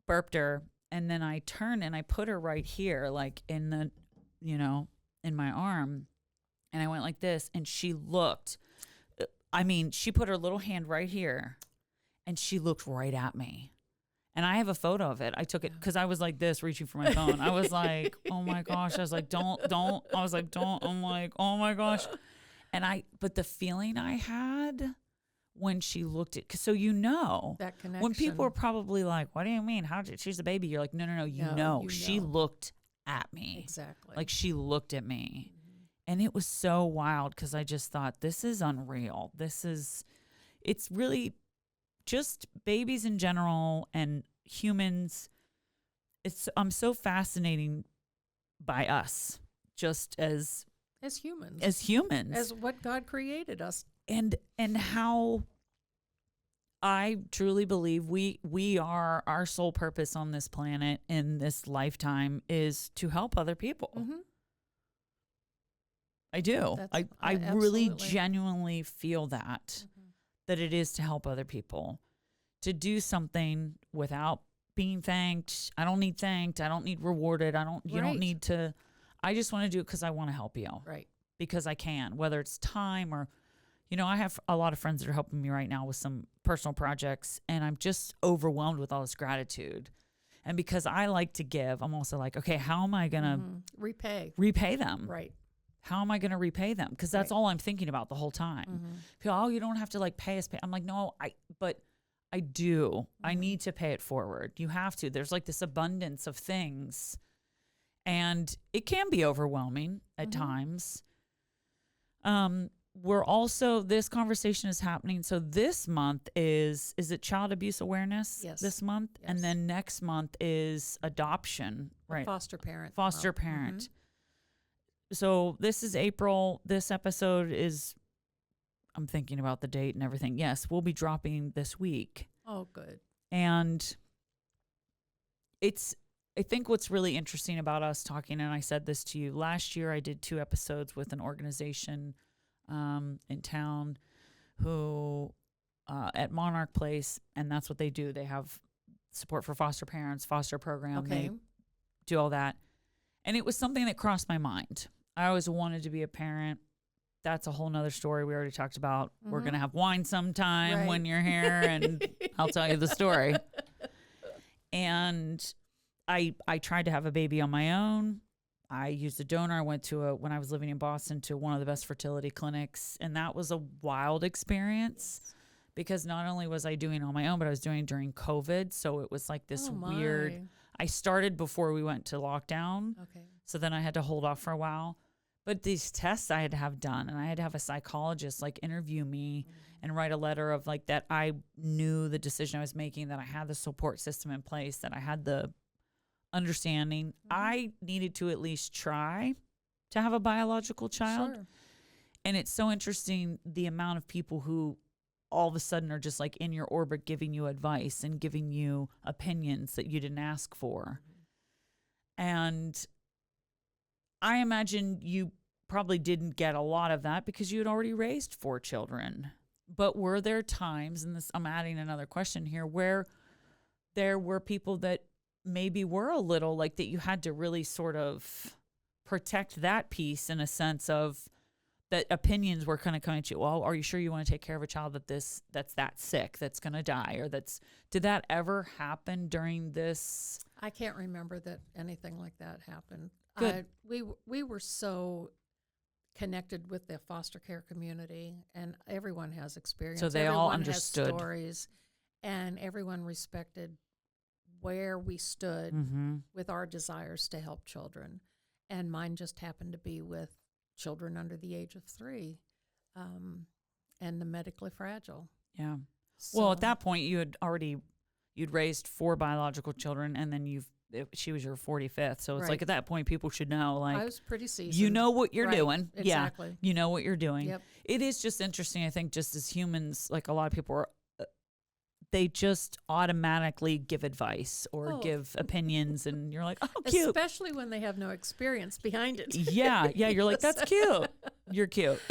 burped her, and then I turned and I put her right here, like in the, in my arm, and I went like this, and she looked, she put her little hand right here, and she looked right at me. And I have a photo of it. I took it because I was like this, reaching for my phone. I was like, oh my gosh. I was like, don't. I was like, don't. I'm like, oh my gosh. But the feeling I had when she looked at, so that connection. when people are probably like, what do you mean? She's a baby. You're like, no, you know. She looked at me. Exactly. Like she looked at me. And it was so wild because I just thought, this is unreal. It's really just babies in general and humans. I'm so fascinating by us just as humans. As what God created us. And how I truly believe we are, our sole purpose on this planet in this lifetime is to help other people. Mm-hmm. I do. I really genuinely feel that it is to help other people, to do something without being thanked. I don't need thanked. I don't need rewarded. You don't need to. I just want to do it because I want to help you. Right. Because I can, whether it's time or, I have a lot of friends that are helping me right now with some personal projects, and I'm just overwhelmed with all this gratitude. And because I like to give, I'm also like, okay, how am I going to repay them? Right. How am I going to repay them? Because that's all I'm thinking about the whole time. Oh, you don't have to pay us. I'm like, no, but I do. I need to pay it forward. You have to. There's this abundance of things, and it can be overwhelming at times. We're also, this conversation is happening. So this month is it Child Abuse Awareness? Yes. This month? Yes. And then next month is adoption, right? Foster parent. Foster parent. So this is April. This episode is, I'm thinking about the date and everything. Yes, we'll be dropping this week. Oh, good. And I think what's really interesting about us talking, and I said this to you, last year I did 2 episodes with an organization in town who at Monarch Place, and that's what they do. They have support for foster parents, foster program. Okay. They do all that. And it was something that crossed my mind. I always wanted to be a parent. That's a whole nother story we already talked about. We're going to have wine sometime when you're here, and I'll tell you the story. And I tried to have a baby on my own. I used a donor. I went to when I was living in Boston, to one of the best fertility clinics. And that was a wild experience because not only was I doing it on my own, but I was doing it during COVID. So it was this weird, I started before we went to lockdown. Okay. So then I had to hold off for a while. But these tests I had to have done, and I had to have a psychologist interview me and write a letter of that I knew the decision I was making, that I had the support system in place, that I had the understanding. I needed to at least try to have a biological child. Sure. And it's so interesting the amount of people who all of a sudden are just in your orbit giving you advice and giving you opinions that you didn't ask for. And I imagine you probably didn't get a lot of that because you had already raised 4 children. But were there times, and this, I'm adding another question here, where there were people that maybe were a little that you had to really sort of protect that piece, in a sense of that opinions were kind of coming at you? Well, are you sure you want to take care of a child that's that sick, that's going to die, or did that ever happen during this? I can't remember that anything like that happened. Good. We were so connected with the foster care community, and everyone has experience. So everyone all understood. Has stories, and everyone respected where we stood with our desires to help children. And mine just happened to be with children under the age of 3, and the medically fragile. Yeah. So, well, at that point, you'd raised 4 biological children, and then she was your 45th. So it's at that point, people should know, I was pretty seasoned. You know what you're doing. Exactly. Yeah. You know what you're doing. Yep. It is just interesting. I think just as humans, a lot of people are, they just automatically give advice or give opinions, and you're like, oh, cute. Especially when they have no experience behind it. Yeah. You're like, that's cute. You're cute.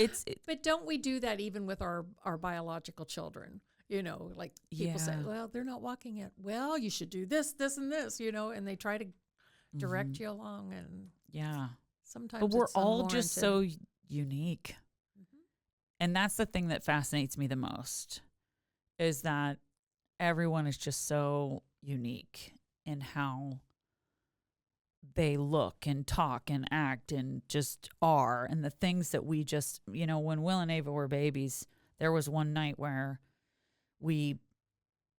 But don't we do that even with our biological children? People say, well, they're not walking yet. Well, you should do this, this, and this, and they try to direct you along. And sometimes but we're it's all just so unique. And that's the thing that fascinates me the most, is that everyone is just so unique in how they look and talk and act and just are, and the things that we just, when Will and Ava were babies, there was one night where we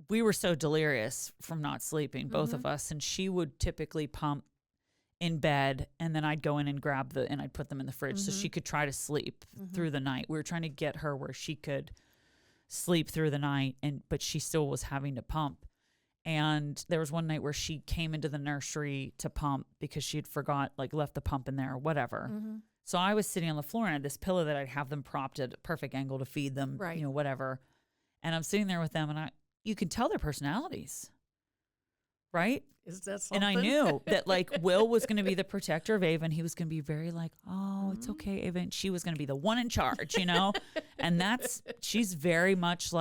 were so delirious from not sleeping, both of us, and she would typically pump in bed, and then I'd go in and and I'd put them in the fridge so she could try to sleep through the night. We were trying to get her where she could sleep through the night, but she still was having to pump. And there was one night where she came into the nursery to pump because she had left the pump in there or whatever. So I was sitting on the floor and I had this pillow that I'd have them propped at a perfect angle to feed them, whatever. And I'm sitting there with them, and you can tell their personalities, right? Is that something? And I knew that Will was going to be the protector of Ava, and he was going to be very oh, it's okay, Ava. And she was going to be the one in charge, and she's very much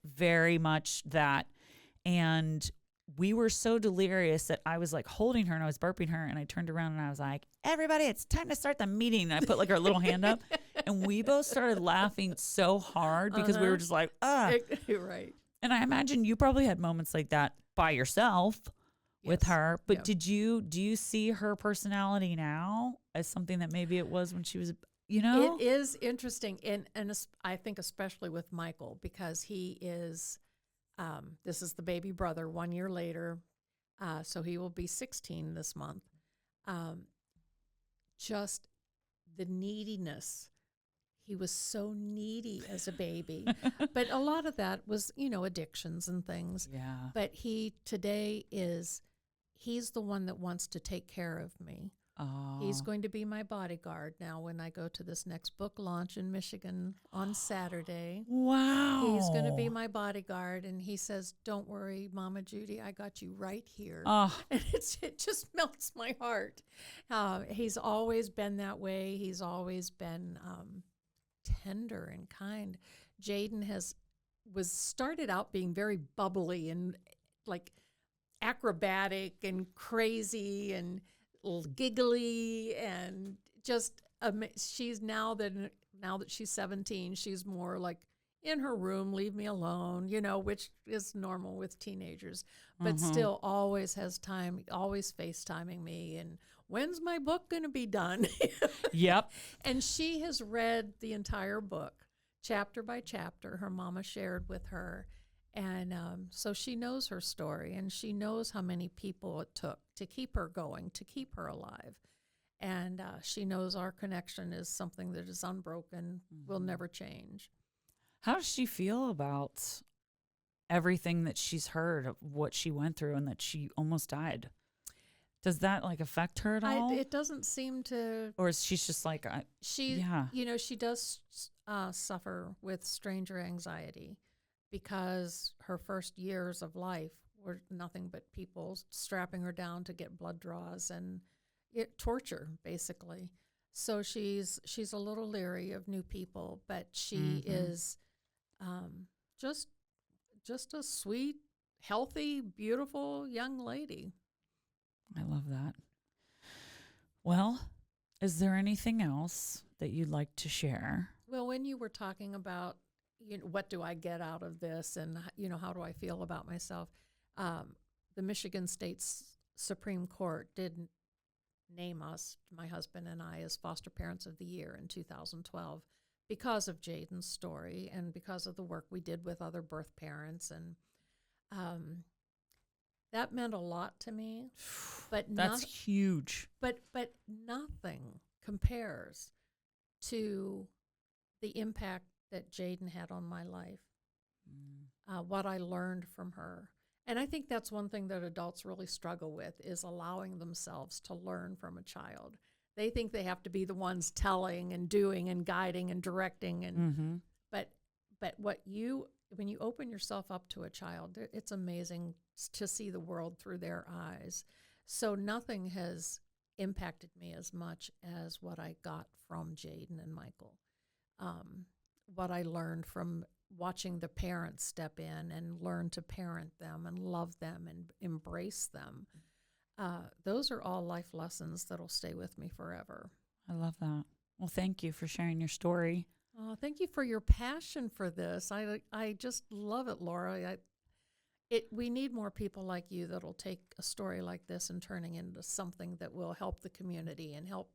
very much that. And we were so delirious that I was holding her and I was burping her, and I turned around and I was like, everybody, it's time to start the meeting. And I put our little hand up, and we both started laughing so hard because we were just Right. And I imagine you probably had moments like that by yourself with her, but do you see her personality now as something that maybe it was when she was, It is interesting, and I think especially with Michael, because he is, this is the baby brother 1 year later, so he will be 16 this month. Just the neediness. He was so needy as a baby, but a lot of that was, addictions and things. Yeah. But he's the one that wants to take care of me. Oh. He's going to be my bodyguard now when I go to this next book launch in Michigan on Saturday. Wow. He's going to be my bodyguard, and he says, "Don't worry, Mama Judy, I got you right here." Oh. And it just melts my heart. He's always been that way. He's always been tender and kind. Jayden started out being very bubbly and acrobatic and crazy and giggly, and just she's now that she's 17, she's more in her room, leave me alone, which is normal with teenagers, but still always has time, always FaceTiming me, and when's my book going to be done? Yep. And she has read the entire book, chapter by chapter. Her mama shared with her. And so she knows her story, and she knows how many people it took to keep her going, to keep her alive. And she knows our connection is something that is unbroken, will never change. How does she feel about everything that she's heard of what she went through and that she almost died? Does that affect her at all? It doesn't seem to. Or is she just she does suffer with stranger anxiety, because her first years of life were nothing but people strapping her down to get blood draws and torture, basically. So she's a little leery of new people, but she is just a sweet, healthy, beautiful young lady. I love that. Well, is there anything else that you'd like to share? Well, when you were talking about, what do I get out of this, and, how do I feel about myself? The Michigan State Supreme Court did name us, my husband and I, as Foster Parents of the Year in 2012 because of Jayden's story and because of the work we did with other birth parents. And that meant a lot to me. But that's huge. But nothing compares to the impact that Jayden had on my life, what I learned from her. And I think that's one thing that adults really struggle with, is allowing themselves to learn from a child. They think they have to be the ones telling and doing and guiding and directing. And but when you open yourself up to a child, it's amazing to see the world through their eyes. So nothing has impacted me as much as what I got from Jayden and Michael. What I learned from watching the parents step in and learn to parent them and love them and embrace them. Those are all life lessons that'll stay with me forever. I love that. Well, thank you for sharing your story. Thank you for your passion for this. I just love it, Laura. we need more people like you that'll take a story like this and turning into something that will help the community and help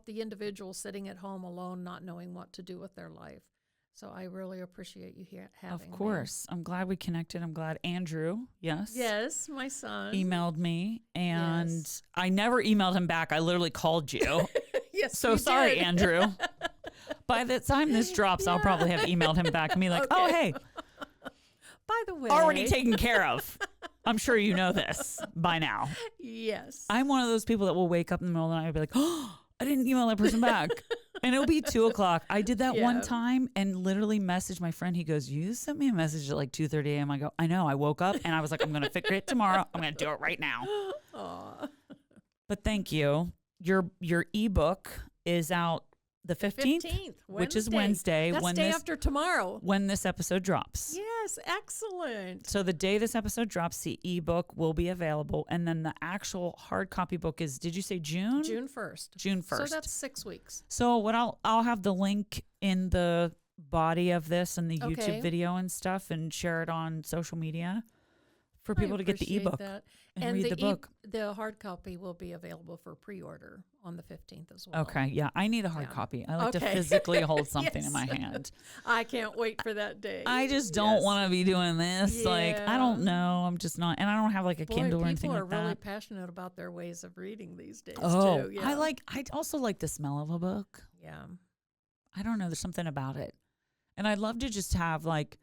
the individual sitting at home alone, not knowing what to do with their life. So I really appreciate you here having me. Of course. I'm glad we connected. I'm glad Andrew, Yes, my son. emailed me, and I never emailed him back. I literally called you. Yes, So you sorry, did. Andrew. By the time this drops, I'll probably have emailed him back and be like, oh, hey, By the way. already taken care of. I'm sure you know this by now. Yes. I'm one of those people that will wake up in the middle of the night and be like, oh, I didn't email that person back. And it'll be 2:00. I did that one time and literally messaged my friend. He goes, you sent me a message at like 2:30 a.m. I go, I know. I woke up and I was like, I'm going to fix it tomorrow. I'm going to do it right now. Aw. But thank you. Your ebook is out the 15th, which is Wednesday. That's day after tomorrow. When this episode drops. Yes, excellent. So the day this episode drops, the ebook will be available. And then the actual hard copy book is, did you say June? June 1st. June 1st. So that's 6 weeks. So what I'll have the link in the body of this and the YouTube video and stuff, and share it on social media for people to get the ebook and read the book. The hard copy will be available for pre-order on the 15th as well. Okay, yeah, I need a hard copy. I like to physically hold something in my hand. I can't wait for that day. I just don't want to be doing this. Yeah. Like, I don't know. I'm just not, and I don't have like a Kindle or anything like that. People are really passionate about their ways of reading these days Oh, too. Yeah. I also like the smell of a book. Yeah. I don't know. There's something about it. And I'd love to just have like,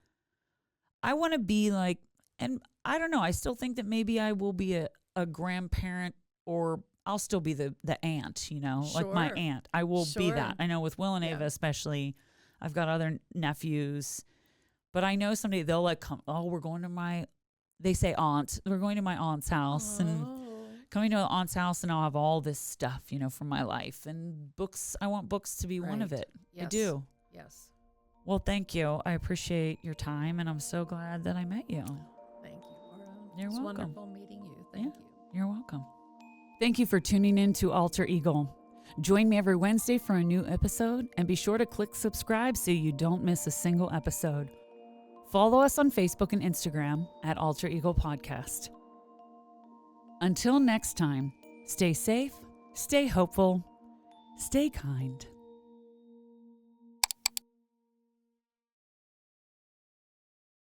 I want to be like, and I don't know. I still think that maybe I will be a grandparent, or I'll still be the aunt, like my aunt. I will be that. I know with Will and Ava especially, I've got other nephews, but I know someday they'll like come, we're going to they say aunt, we're going to my aunt's house and coming to the aunt's house, and I'll have all this stuff, from my life and books. I want books to be one of it. Yes. I do. Yes. Well, thank you. I appreciate your time, and I'm so glad that I met you. Thank you, Laura. You're welcome. It's wonderful meeting you. Thank you. You're welcome. Thank you for tuning in to Alter Eagle. Join me every Wednesday for a new episode, and be sure to click subscribe so you don't miss a single episode. Follow us on Facebook and Instagram at Alter Eagle Podcast. Until next time, stay safe, stay hopeful, stay kind.